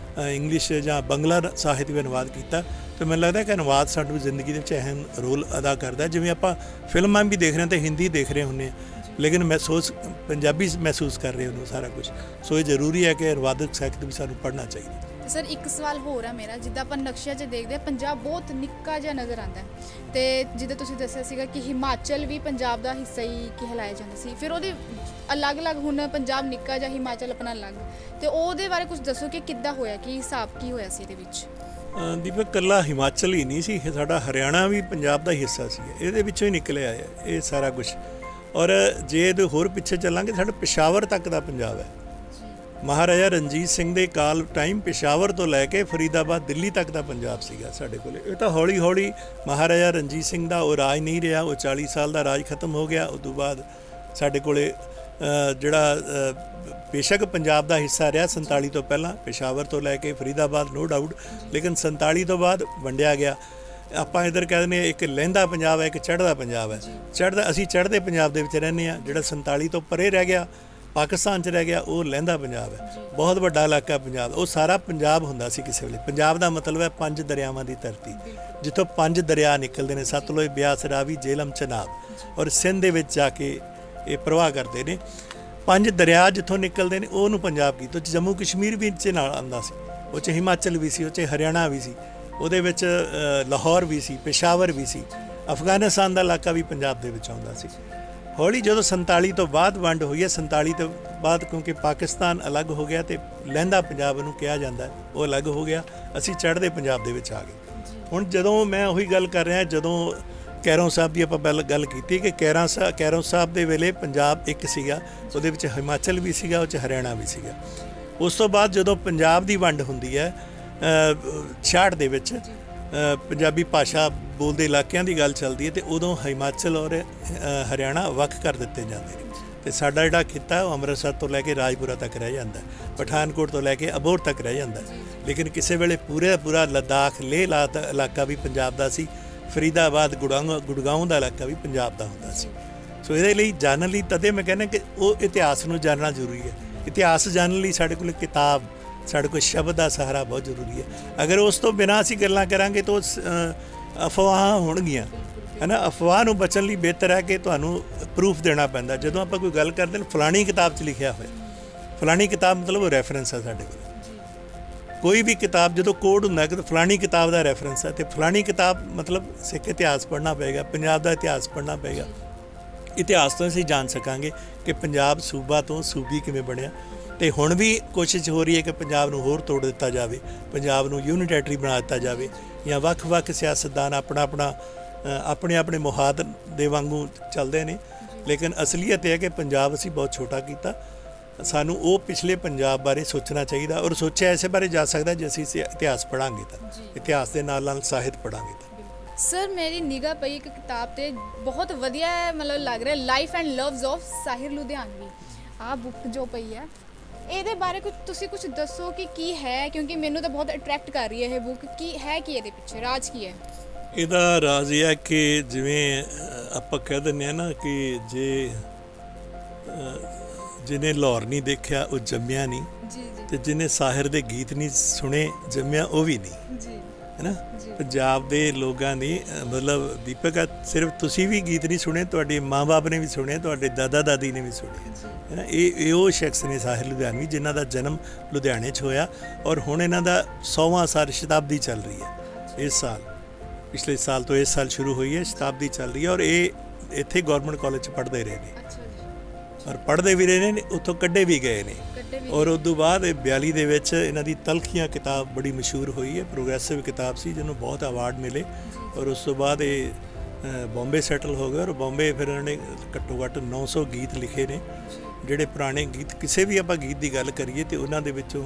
ਇੰਗਲਿਸ਼ ਜਾਂ ਬੰਗਲਾ ਸਾਹਿਤ ਵੀ ਅਨੁਵਾਦ ਕੀਤਾ, ਅਤੇ ਮੈਨੂੰ ਲੱਗਦਾ ਕਿ ਅਨੁਵਾਦ ਸਾਡੀ ਜ਼ਿੰਦਗੀ ਦੇ ਵਿੱਚ ਅਹਿਮ ਰੋਲ ਅਦਾ ਕਰਦਾ। ਜਿਵੇਂ ਆਪਾਂ ਫਿਲਮਾਂ ਵੀ ਦੇਖ ਰਹੇ ਹਾਂ ਤਾਂ ਹਿੰਦੀ ਦੇਖ ਰਹੇ ਹੁੰਦੇ ਹਾਂ, ਲੇਕਿਨ ਮਹਿਸੂਸ ਪੰਜਾਬੀ ਮਹਿਸੂਸ ਕਰ ਰਹੇ ਉਹਨੂੰ ਸਾਰਾ ਕੁਝ। ਸੋ ਇਹ ਜ਼ਰੂਰੀ ਹੈ ਕਿ ਅਨੁਵਾਦਕ ਸਾਹਿਤ ਵੀ ਸਾਨੂੰ ਪੜ੍ਹਨਾ ਚਾਹੀਦਾ। ਸਰ ਇੱਕ ਸਵਾਲ ਹੋਰ ਹੈ ਮੇਰਾ, ਜਿੱਦਾਂ ਆਪਾਂ ਨਕਸ਼ਿਆਂ 'ਚ ਦੇਖਦੇ ਹਾਂ ਪੰਜਾਬ ਬਹੁਤ ਨਿੱਕਾ ਜਿਹਾ ਨਜ਼ਰ ਆਉਂਦਾ ਹੈ, ਅਤੇ ਜਿੱਦਾਂ ਤੁਸੀਂ ਦੱਸਿਆ ਸੀਗਾ ਕਿ ਹਿਮਾਚਲ ਵੀ ਪੰਜਾਬ ਦਾ ਹਿੱਸਾ ਹੀ ਕਹਿਲਾਇਆ ਜਾਂਦਾ ਸੀ, ਫਿਰ ਉਹਦੇ ਅਲੱਗ-ਅਲੱਗ ਹੁਣ ਪੰਜਾਬ ਨਿੱਕਾ ਜਿਹਾ, ਹਿਮਾਚਲ ਆਪਣਾ ਅਲੱਗ, ਅਤੇ ਉਹਦੇ ਬਾਰੇ ਕੁਝ ਦੱਸੋ ਕਿ ਕਿੱਦਾਂ ਹੋਇਆ, ਕੀ ਹਿਸਾਬ ਕੀ ਹੋਇਆ ਸੀ ਇਹਦੇ ਵਿੱਚ? ਦੀਪਕ, ਇਕੱਲਾ ਹਿਮਾਚਲ ਹੀ ਨਹੀਂ ਸੀ, ਸਾਡਾ ਹਰਿਆਣਾ ਵੀ ਪੰਜਾਬ ਦਾ ਹਿੱਸਾ ਸੀ, ਇਹਦੇ ਵਿੱਚੋਂ ਹੀ ਨਿਕਲਿਆ ਹੈ ਇਹ ਸਾਰਾ ਕੁਝ। ਔਰ ਜੇ ਇਹਦੇ ਹੋਰ ਪਿੱਛੇ ਚੱਲਾਂਗੇ, ਸਾਡਾ ਪਿਸ਼ਾਵਰ ਤੱਕ ਦਾ ਪੰਜਾਬ ਹੈ। ਮਹਾਰਾਜਾ ਰਣਜੀਤ ਸਿੰਘ ਦੇ ਕਾਲ ਟਾਈਮ ਪਿਸ਼ਾਵਰ ਤੋਂ ਲੈ ਕੇ ਫਰੀਦਾਬਾਦ, ਦਿੱਲੀ ਤੱਕ ਦਾ ਪੰਜਾਬ ਸੀਗਾ ਸਾਡੇ ਕੋਲ। ਇਹ ਤਾਂ ਹੌਲੀ ਹੌਲੀ ਮਹਾਰਾਜਾ ਰਣਜੀਤ ਸਿੰਘ ਦਾ ਉਹ ਰਾਜ ਨਹੀਂ ਰਿਹਾ, ਉਹ 40 ਸਾਲ ਦਾ ਰਾਜ ਖਤਮ ਹੋ ਗਿਆ। ਉਸ ਤੋਂ ਬਾਅਦ ਸਾਡੇ ਕੋਲੇ ਜਿਹੜਾ ਬੇਸ਼ੱਕ ਪੰਜਾਬ ਦਾ ਹਿੱਸਾ ਰਿਹਾ 47 ਤੋਂ ਪਹਿਲਾਂ, ਪਿਸ਼ਾਵਰ ਤੋਂ ਲੈ ਕੇ ਫਰੀਦਾਬਾਦ, ਨੋ ਡਾਊਟ, ਲੇਕਿਨ 47 ਤੋਂ ਬਾਅਦ ਵੰਡਿਆ ਗਿਆ। ਆਪਾਂ ਇੱਧਰ ਕਹਿ ਦਿੰਦੇ ਇੱਕ ਲਹਿੰਦਾ ਪੰਜਾਬ ਹੈ, ਇੱਕ ਚੜ੍ਹਦਾ ਪੰਜਾਬ ਹੈ। ਅਸੀਂ ਚੜ੍ਹਦੇ ਪੰਜਾਬ ਦੇ ਵਿੱਚ ਰਹਿੰਦੇ ਹਾਂ। ਜਿਹੜਾ 47 ਤੋਂ ਪਰੇ ਰਹਿ ਗਿਆ, ਪਾਕਿਸਤਾਨ 'ਚ ਰਹਿ ਗਿਆ, ਉਹ ਲਹਿੰਦਾ ਪੰਜਾਬ ਹੈ। ਬਹੁਤ ਵੱਡਾ ਇਲਾਕਾ ਪੰਜਾਬ, ਉਹ ਸਾਰਾ ਪੰਜਾਬ ਹੁੰਦਾ ਸੀ ਕਿਸੇ ਵੇਲੇ। ਪੰਜਾਬ ਦਾ ਮਤਲਬ ਹੈ 5 ਦਰਿਆਵਾਂ ਦੀ ਧਰਤੀ, ਜਿੱਥੋਂ 5 ਦਰਿਆ ਨਿਕਲਦੇ ਨੇ, ਸਤਲੁਜ, ਬਿਆਸ, ਰਾਵੀ, ਜੇਹਲਮ, ਚਨਾਬ, ਔਰ ਸਿੰਧ ਦੇ ਵਿੱਚ ਜਾ ਕੇ ਇਹ ਪ੍ਰਵਾਹ ਕਰਦੇ ਨੇ। 5 ਦਰਿਆ ਜਿੱਥੋਂ ਨਿਕਲਦੇ ਨੇ ਉਹਨੂੰ ਪੰਜਾਬ ਕੀਤਾ। ਜੰਮੂ ਕਸ਼ਮੀਰ ਵੀ ਚ ਨਾਲ ਆਉਂਦਾ ਸੀ, ਉਹ 'ਚ ਹਿਮਾਚਲ ਵੀ ਸੀ, ਉਹ 'ਚ ਹਰਿਆਣਾ ਵੀ ਸੀ, ਉਹਦੇ ਵਿੱਚ ਲਾਹੌਰ ਵੀ ਸੀ, ਪੇਸ਼ਾਵਰ ਵੀ ਸੀ, ਅਫਗਾਨਿਸਤਾਨ ਦਾ ਇਲਾਕਾ ਵੀ ਪੰਜਾਬ ਦੇ ਵਿੱਚ ਆਉਂਦਾ ਸੀ। ਹੌਲੀ ਜਦੋਂ 47 ਤੋਂ ਬਾਅਦ ਵੰਡ ਹੋਈ ਹੈ, 47 ਤੋਂ ਬਾਅਦ ਕਿਉਂਕਿ ਪਾਕਿਸਤਾਨ ਅਲੱਗ ਹੋ ਗਿਆ ਅਤੇ ਲਹਿੰਦਾ ਪੰਜਾਬ ਨੂੰ ਕਿਹਾ ਜਾਂਦਾ, ਉਹ ਅਲੱਗ ਹੋ ਗਿਆ, ਅਸੀਂ ਚੜ੍ਹਦੇ ਪੰਜਾਬ ਦੇ ਵਿੱਚ ਆ ਗਏ। ਹੁਣ ਜਦੋਂ ਮੈਂ ਉਹੀ ਗੱਲ ਕਰ ਰਿਹਾ, ਜਦੋਂ ਕੈਰੋਂ ਸਾਹਿਬ ਦੀ ਆਪਾਂ ਗੱਲ ਕੀਤੀ ਕਿ ਕੈਰੋਂ ਸਾਹਿਬ ਦੇ ਵੇਲੇ ਪੰਜਾਬ ਇੱਕ ਸੀਗਾ, ਉਹਦੇ ਵਿੱਚ ਹਿਮਾਚਲ ਵੀ ਸੀਗਾ, ਉਹ 'ਚ ਹਰਿਆਣਾ ਵੀ ਸੀਗਾ। ਉਸ ਤੋਂ ਬਾਅਦ ਜਦੋਂ ਪੰਜਾਬ ਦੀ ਵੰਡ ਹੁੰਦੀ ਹੈ 66 ਦੇ ਵਿੱਚ, ਪੰਜਾਬੀ ਭਾਸ਼ਾ ਬੋਲਦੇ ਇਲਾਕਿਆਂ ਦੀ ਗੱਲ ਚੱਲਦੀ ਹੈ, ਅਤੇ ਉਦੋਂ ਹਿਮਾਚਲ ਔਰ ਹਰਿਆਣਾ ਵੱਖ ਕਰ ਦਿੱਤੇ ਜਾਂਦੇ ਨੇ, ਅਤੇ ਸਾਡਾ ਜਿਹੜਾ ਖਿੱਤਾ ਉਹ ਅੰਮ੍ਰਿਤਸਰ ਤੋਂ ਲੈ ਕੇ ਰਾਜਪੁਰਾ ਤੱਕ ਰਹਿ ਜਾਂਦਾ, ਪਠਾਨਕੋਟ ਤੋਂ ਲੈ ਕੇ ਅਬੋਹਰ ਤੱਕ ਰਹਿ ਜਾਂਦਾ। ਲੇਕਿਨ ਕਿਸੇ ਵੇਲੇ ਪੂਰਾ ਲੱਦਾਖ, ਲੇਹ ਇਲਾਕਾ ਵੀ ਪੰਜਾਬ ਦਾ ਸੀ, ਫਰੀਦਾਬਾਦ, ਗੁੜਗਾਉਂ ਦਾ ਇਲਾਕਾ ਵੀ ਪੰਜਾਬ ਦਾ ਹੁੰਦਾ ਸੀ। ਸੋ ਇਹਦੇ ਲਈ ਜਾਣਨ ਲਈ ਤਦੇ ਮੈਂ ਕਹਿੰਦਾ ਕਿ ਉਹ ਇਤਿਹਾਸ ਨੂੰ ਜਾਣਨਾ ਜ਼ਰੂਰੀ ਹੈ। ਇਤਿਹਾਸ ਜਾਣਨ ਲਈ ਸਾਡੇ ਕੋਲ ਕਿਤਾਬ, ਸਾਡੇ ਕੋਲ ਸ਼ਬਦ ਦਾ ਸਹਾਰਾ ਬਹੁਤ ਜ਼ਰੂਰੀ ਹੈ। ਅਗਰ ਉਸ ਤੋਂ ਬਿਨਾਂ ਅਸੀਂ ਗੱਲਾਂ ਕਰਾਂਗੇ ਤਾਂ ਅਫਵਾਹਾਂ ਹੋਣਗੀਆਂ, ਹੈ ਨਾ। ਅਫਵਾਹ ਨੂੰ ਬਚਣ ਲਈ ਬਿਹਤਰ ਹੈ ਕਿ ਤੁਹਾਨੂੰ ਪ੍ਰੂਫ ਦੇਣਾ ਪੈਂਦਾ। ਜਦੋਂ ਆਪਾਂ ਕੋਈ ਗੱਲ ਕਰਦੇ ਹਾਂ, ਫਲਾਣੀ ਕਿਤਾਬ 'ਚ ਲਿਖਿਆ ਹੋਇਆ, ਫਲਾਣੀ ਕਿਤਾਬ ਮਤਲਬ ਉਹ ਰੈਫਰੈਂਸ ਹੈ ਸਾਡੇ ਕੋਲ। ਕੋਈ ਵੀ ਕਿਤਾਬ ਜਦੋਂ ਕੋਡ ਹੁੰਦਾ ਕਿ ਫਲਾਣੀ ਕਿਤਾਬ ਦਾ ਰੈਫਰੈਂਸ ਹੈ, ਅਤੇ ਫਲਾਣੀ ਕਿਤਾਬ ਮਤਲਬ ਸਿੱਖ ਇਤਿਹਾਸ ਪੜ੍ਹਨਾ ਪਏਗਾ, ਪੰਜਾਬ ਦਾ ਇਤਿਹਾਸ ਪੜ੍ਹਨਾ ਪਏਗਾ। ਇਤਿਹਾਸ ਤੋਂ ਅਸੀਂ ਜਾਣ ਸਕਾਂਗੇ ਕਿ ਪੰਜਾਬ ਸੂਬਾ ਤੋਂ ਸੂਬੀ ਕਿਵੇਂ ਬਣਿਆ। ਅਤੇ ਹੁਣ ਵੀ ਕੋਸ਼ਿਸ਼ ਹੋ ਰਹੀ ਹੈ ਕਿ ਪੰਜਾਬ ਨੂੰ ਹੋਰ ਤੋੜ ਦਿੱਤਾ ਜਾਵੇ, ਪੰਜਾਬ ਨੂੰ ਯੂਨੀਟੈਟਰੀ ਬਣਾ ਦਿੱਤਾ ਜਾਵੇ, ਜਾਂ ਵੱਖ-ਵੱਖ ਸਿਆਸਤਦਾਨ ਆਪਣੇ ਮੁਹਾਦ ਦੇ ਵਾਂਗੂ ਚੱਲਦੇ ਨੇ। ਲੇਕਿਨ ਅਸਲੀਅਤ ਇਹ ਹੈ ਕਿ ਪੰਜਾਬ ਅਸੀਂ ਬਹੁਤ ਛੋਟਾ ਕੀਤਾ। ਸਾਨੂੰ ਉਹ ਪਿਛਲੇ ਪੰਜਾਬ ਬਾਰੇ ਸੋਚਣਾ ਚਾਹੀਦਾ, ਔਰ ਸੋਚਿਆ ਇਸੇ ਬਾਰੇ ਜਾ ਸਕਦਾ ਜੇ ਅਸੀਂ ਇਤਿਹਾਸ ਪੜ੍ਹਾਂਗੇ ਤਾਂ, ਇਤਿਹਾਸ ਦੇ ਨਾਲ ਸਾਹਿਤ ਪੜ੍ਹਾਂਗੇ ਤਾਂ। ਸਰ ਮੇਰੀ ਨਿਗਾਹ ਪਈ ਇੱਕ ਕਿਤਾਬ 'ਤੇ, ਬਹੁਤ ਵਧੀਆ ਮਤਲਬ ਲੱਗ ਰਿਹਾ, life and loves of ਸਾਹਿਰ Ludhianvi. ਆਹ ਬੁੱਕ ਜੋ ਪਈ ਹੈ, ਇਹਦੇ ਬਾਰੇ ਤੁਸੀਂ ਕੁਝ ਦੱਸੋ ਕਿ ਕੀ ਹੈ, ਕਿਉਂਕਿ ਮੈਨੂੰ ਤਾਂ ਬਹੁਤ ਅਟਰੈਕਟ ਕਰ ਰਹੀ ਹੈ ਇਹ ਬੁੱਕ। ਕੀ ਹੈ, ਕੀ ਇਹਦੇ ਪਿੱਛੇ ਰਾਜ ਕੀ ਹੈ? ਇਹਦਾ ਰਾਜ ਇਹ ਹੈ ਕਿ ਜਿਵੇਂ ਆਪਾਂ ਕਹਿ ਦਿੰਦੇ ਹਾਂ ਨਾ ਕਿ ਜਿਹਨੇ ਲਾਹੌਰ ਨਹੀਂ ਦੇਖਿਆ ਉਹ ਜੰਮਿਆ ਨਹੀਂ, ਤੇ ਜਿਹਨੇ ਸਾਹਿਰ ਦੇ ਗੀਤ ਨਹੀਂ ਸੁਣੇ ਜੰਮਿਆ ਉਹ ਵੀ ਨਹੀਂ, ਹੈ ਨਾ। ਪੰਜਾਬ ਦੇ ਲੋਕਾਂ ਦੀ ਮਤਲਬ ਦੀਪਕ, ਸਿਰਫ ਤੁਸੀਂ ਵੀ ਗੀਤ ਨਹੀਂ ਸੁਣੇ, ਤੁਹਾਡੇ ਮਾਂ-ਬਾਪ ਨੇ ਵੀ ਸੁਣੇ, ਤੁਹਾਡੇ ਦਾਦਾ ਦਾਦੀ ਨੇ ਵੀ ਸੁਣੇ, ਹੈ ਨਾ। ਇਹ ਉਹ ਸ਼ਖਸ ਨੇ ਸਾਹਿਰ ਲੁਧਿਆਣਵੀ, ਜਿਨ੍ਹਾਂ ਦਾ ਜਨਮ ਲੁਧਿਆਣੇ 'ਚ ਹੋਇਆ, ਔਰ ਹੁਣ ਇਹਨਾਂ ਦਾ 100ਵਾਂ ਸਾਲ, ਸ਼ਤਾਬਦੀ ਚੱਲ ਰਹੀ ਹੈ ਇਸ ਸਾਲ। ਪਿਛਲੇ ਸਾਲ ਤੋਂ ਇਸ ਸਾਲ ਸ਼ੁਰੂ ਹੋਈ ਹੈ, ਸ਼ਤਾਬਦੀ ਚੱਲ ਰਹੀ ਹੈ, ਔਰ ਇਹ ਇੱਥੇ ਗੌਰਮੈਂਟ ਕਾਲਜ 'ਚ ਪੜ੍ਹਦੇ ਰਹੇ ਨੇ। ਔਰ ਪੜ੍ਹਦੇ ਵੀ ਰਹੇ ਨੇ, ਉੱਥੋਂ ਕੱਢੇ ਵੀ ਗਏ ਨੇ। ਕੱਢੇ ਵੀ ਔਰ ਉਸ ਤੋਂ ਬਾਅਦ 42 ਦੇ ਵਿੱਚ ਇਹਨਾਂ ਦੀ ਤਲਖੀਆਂ ਕਿਤਾਬ ਬੜੀ ਮਸ਼ਹੂਰ ਹੋਈ ਹੈ, ਪ੍ਰੋਗਰੈਸਿਵ ਕਿਤਾਬ ਸੀ ਜਿਹਨੂੰ ਬਹੁਤ ਅਵਾਰਡ ਮਿਲੇ। ਔਰ ਉਸ ਤੋਂ ਬਾਅਦ ਇਹ ਬੰਬੇ ਸੈਟਲ ਹੋ ਗਏ ਔਰ ਬੰਬੇ ਫਿਰ ਇਹਨਾਂ ਨੇ ਘੱਟੋ ਘੱਟ 900 ਗੀਤ ਲਿਖੇ ਨੇ। ਜਿਹੜੇ ਪੁਰਾਣੇ ਗੀਤ, ਕਿਸੇ ਵੀ ਆਪਾਂ ਗੀਤ ਦੀ ਗੱਲ ਕਰੀਏ ਤੇ ਉਹਨਾਂ ਦੇ ਵਿੱਚੋਂ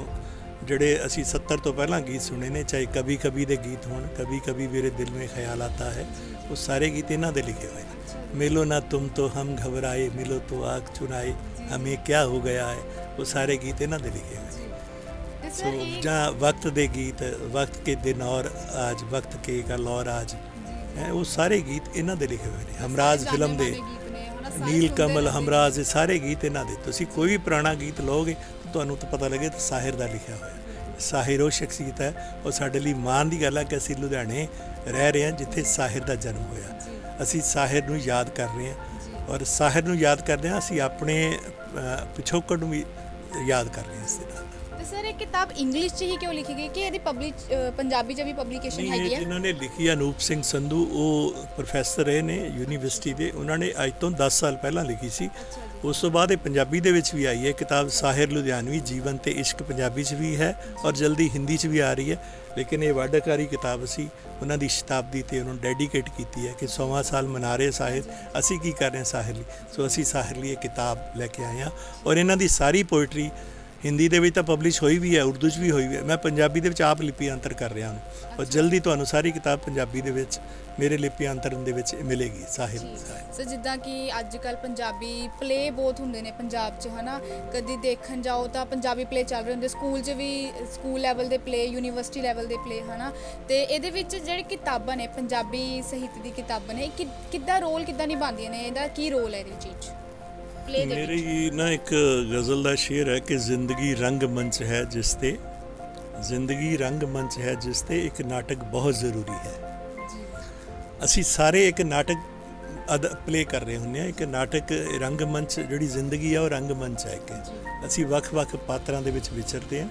ਜਿਹੜੇ ਅਸੀਂ 70 ਤੋਂ ਪਹਿਲਾਂ ਗੀਤ ਸੁਣੇ ਨੇ, ਚਾਹੇ ਕभी कभी ਦੇ ਗੀਤ ਹੋਣ, कभी कभी मेरे दिल में ख्याल आता है, ਉਹ ਸਾਰੇ ਗੀਤ ਇਹਨਾਂ ਦੇ ਲਿਖੇ ਹੋਏ ਨੇ। ਮਿਲੋ ਨਾ ਤੁਮ ਤੋਂ ਹਮ ਘਬਰਾਏ, ਮਿਲੋ ਤੋਂ ਆਗ ਚੁਰਾਏ, ਹਮੇ ਕਿਆ ਹੋ ਗਿਆ ਹੈ, ਉਹ ਸਾਰੇ ਗੀਤ ਇਹਨਾਂ ਦੇ ਲਿਖੇ ਹੋਏ ਨੇ। ਤੇ ਸੋ ਸਰ ਇਹ ਜਾਂ ਵਕਤ ਦੇ ਗੀਤ, ਵਕਤ ਕੇ ਦਿਨ ਔਰ ਆਜ, ਵਕਤ ਕੇ ਕਲ ਔਰ ਆਜ, ਹੈ ਉਹ ਸਾਰੇ ਗੀਤ ਇਹਨਾਂ ਦੇ ਲਿਖੇ ਹੋਏ ਨੇ। ਹਮਰਾਜ ਫਿਲਮ ਦੇ ਨੀਲ ਕਮਲ, ਹਮਰਾਜ, ਇਹ ਸਾਰੇ ਗੀਤ ਇਹਨਾਂ ਦੇ। ਤੁਸੀਂ ਕੋਈ ਵੀ ਪੁਰਾਣਾ ਗੀਤ ਲਓਗੇ ਤਾਂ ਤੁਹਾਨੂੰ ਤਾਂ ਪਤਾ ਲੱਗੇ ਤਾਂ ਸਾਹਿਰ ਦਾ ਲਿਖਿਆ ਹੋਇਆ। ਸਾਹਿਰ ਉਹ ਸ਼ਖਸੀਅਤ ਹੈ, ਉਹ ਸਾਡੇ ਲਈ ਮਾਣ ਦੀ ਗੱਲ ਹੈ ਕਿ ਅਸੀਂ ਲੁਧਿਆਣੇ ਰਹਿ ਰਹੇ ਹਾਂ ਜਿੱਥੇ ਸਾਹਿਰ ਦਾ ਜਨਮ ਹੋਇਆ। ਅਸੀਂ ਸਾਹਿਰ ਨੂੰ ਯਾਦ ਕਰ ਰਹੇ ਹਾਂ ਔਰ ਸਾਹਿਰ ਨੂੰ ਯਾਦ ਕਰਦੇ ਹਾਂ, ਅਸੀਂ ਆਪਣੇ ਪਿਛੋਕੜ ਨੂੰ ਵੀ ਯਾਦ ਕਰ ਰਹੇ ਹਾਂ ਇਸ ਦੇ ਨਾਲ। ਤੇ ਸਰ ਇਹ ਕਿਤਾਬ ਇੰਗਲਿਸ਼ 'ਚ ਹੀ ਕਿਉਂ ਲਿਖੀ ਗਈ ਕਿ ਇਹਦੀ ਪੰਜਾਬੀ 'ਚ ਵੀ ਪਬਲੀਕੇਸ਼ਨ ਨਹੀਂ, ਹੈਗੀ ਇਹ ਹੈ? ਜਿਨ੍ਹਾਂ ਨੇ ਲਿਖੀ ਹੈ ਅਨੂਪ ਸਿੰਘ ਸੰਧੂ, ਉਹ ਪ੍ਰੋਫੈਸਰ ਰਹੇ ਨੇ ਯੂਨੀਵਰਸਿਟੀ ਦੇ। ਉਹਨਾਂ ਨੇ ਅੱਜ ਤੋਂ 10 ਸਾਲ ਪਹਿਲਾਂ ਲਿਖੀ ਸੀ। ਉਸ ਤੋਂ ਬਾਅਦ ਇਹ ਪੰਜਾਬੀ ਦੇ ਵਿੱਚ ਵੀ ਆਈ ਹੈ ਕਿਤਾਬ। ਸਾਹਿਰ ਲੁਧਿਆਣਵੀ ਜੀਵਨ ਤੇ ਇਸ਼ਕ ਪੰਜਾਬੀ 'ਚ ਵੀ ਹੈ ਔਰ ਜਲਦੀ ਹਿੰਦੀ 'ਚ ਵੀ ਆ ਰਹੀ ਹੈ। ਲੇਕਿਨ ਇਹ ਵਾਢਕਾਰੀ ਕਿਤਾਬ ਸੀ, ਉਹਨਾਂ ਦੀ ਸ਼ਤਾਬਦੀ ਤੇ ਉਹਨੂੰ ਡੈਡੀਕੇਟ ਕੀਤੀ ਹੈ ਕਿ 100ਵਾਂ ਸਾਲ ਮਨਾ ਰਹੇ ਸਾਹਿਰ, ਅਸੀਂ ਕੀ ਕਰ ਰਹੇ ਹਾਂ ਸਾਹਿਰ ਲਈ। ਸੋ ਅਸੀਂ ਸਾਹਿਰ ਲਈ ਇਹ ਕਿਤਾਬ ਲੈ ਕੇ ਆਏ ਹਾਂ ਔਰ ਇਹਨਾਂ ਦੀ ਸਾਰੀ ਪੋਇਟਰੀ ਹਿੰਦੀ ਦੇ ਵਿੱਚ ਤਾਂ ਪਬਲਿਸ਼ ਹੋਈ ਵੀ ਹੈ, ਉਰਦੂ 'ਚ ਵੀ ਹੋਈ ਵੀ ਹੈ। ਮੈਂ ਪੰਜਾਬੀ ਦੇ ਵਿੱਚ ਆਪ ਲਿਪੀਅੰਤਰ ਕਰ ਰਿਹਾ ਹਾਂ ਔਰ ਜਲਦੀ ਤੁਹਾਨੂੰ ਸਾਰੀ ਕਿਤਾਬ ਪੰਜਾਬੀ ਦੇ ਵਿੱਚ ਮੇਰੇ ਲਿਪੀਅੰਤਰਨ ਦੇ ਵਿੱਚ ਮਿਲੇਗੀ। ਸਾਹਿਰ ਸਰ ਜਿੱਦਾਂ ਕਿ ਅੱਜ ਕੱਲ ਪੰਜਾਬੀ ਪਲੇ ਬਹੁਤ ਹੁੰਦੇ ਨੇ ਪੰਜਾਬ 'ਚ, ਹਨਾ, ਕਦੀ ਦੇਖਣ ਜਾਓ ਤਾਂ ਪੰਜਾਬੀ ਪਲੇ ਚੱਲ ਰਹੇ ਹੁੰਦੇ, ਸਕੂਲ 'ਚ ਵੀ, ਸਕੂਲ ਲੈਵਲ ਦੇ ਪਲੇ, ਯੂਨੀਵਰਸਿਟੀ ਲੈਵਲ ਦੇ ਪਲੇ, ਹਨਾ। ਤੇ ਇਹਦੇ ਵਿੱਚ ਜਿਹੜੀ ਕਿਤਾਬਾਂ ਨੇ, ਪੰਜਾਬੀ ਸਾਹਿਤ ਦੀ ਕਿਤਾਬਾਂ ਨੇ, ਕਿੱਦਾਂ ਰੋਲ ਕਿੱਦਾਂ ਨਿਭਾਉਂਦੀਆਂ ਨੇ? ਇਹਦਾ ਕੀ ਰੋਲ ਹੈ ਇਹਦੀ ਚੀਜ਼ ਪਲੇ ਦੇ ਵਿੱਚ? ਮੇਰੀ ਨਾ ਇੱਕ ਗਜ਼ਲ ਦਾ ਸ਼ੇਰ ਹੈ ਕਿ ਜ਼ਿੰਦਗੀ ਰੰਗ ਮੰਚ ਹੈ ਜਿਸ ਤੇ, ਜ਼ਿੰਦਗੀ ਰੰਗ ਮੰਚ ਹੈ ਜਿਸ ਤੇ ਇੱਕ ਨਾਟਕ ਬਹੁਤ ਜ਼ਰੂਰੀ ਹੈ। ਅਸੀਂ ਸਾਰੇ ਇੱਕ ਨਾਟਕ ਪਲੇ ਕਰ ਰਹੇ ਹੁੰਦੇ ਹਾਂ। ਇੱਕ ਨਾਟਕ ਰੰਗ ਮੰਚ, ਜਿਹੜੀ ਜ਼ਿੰਦਗੀ ਆ ਉਹ ਰੰਗ ਮੰਚ ਹੈ ਕਿ ਅਸੀਂ ਵੱਖ-ਵੱਖ ਪਾਤਰਾਂ ਦੇ ਵਿੱਚ ਵਿਚਰਦੇ ਹਾਂ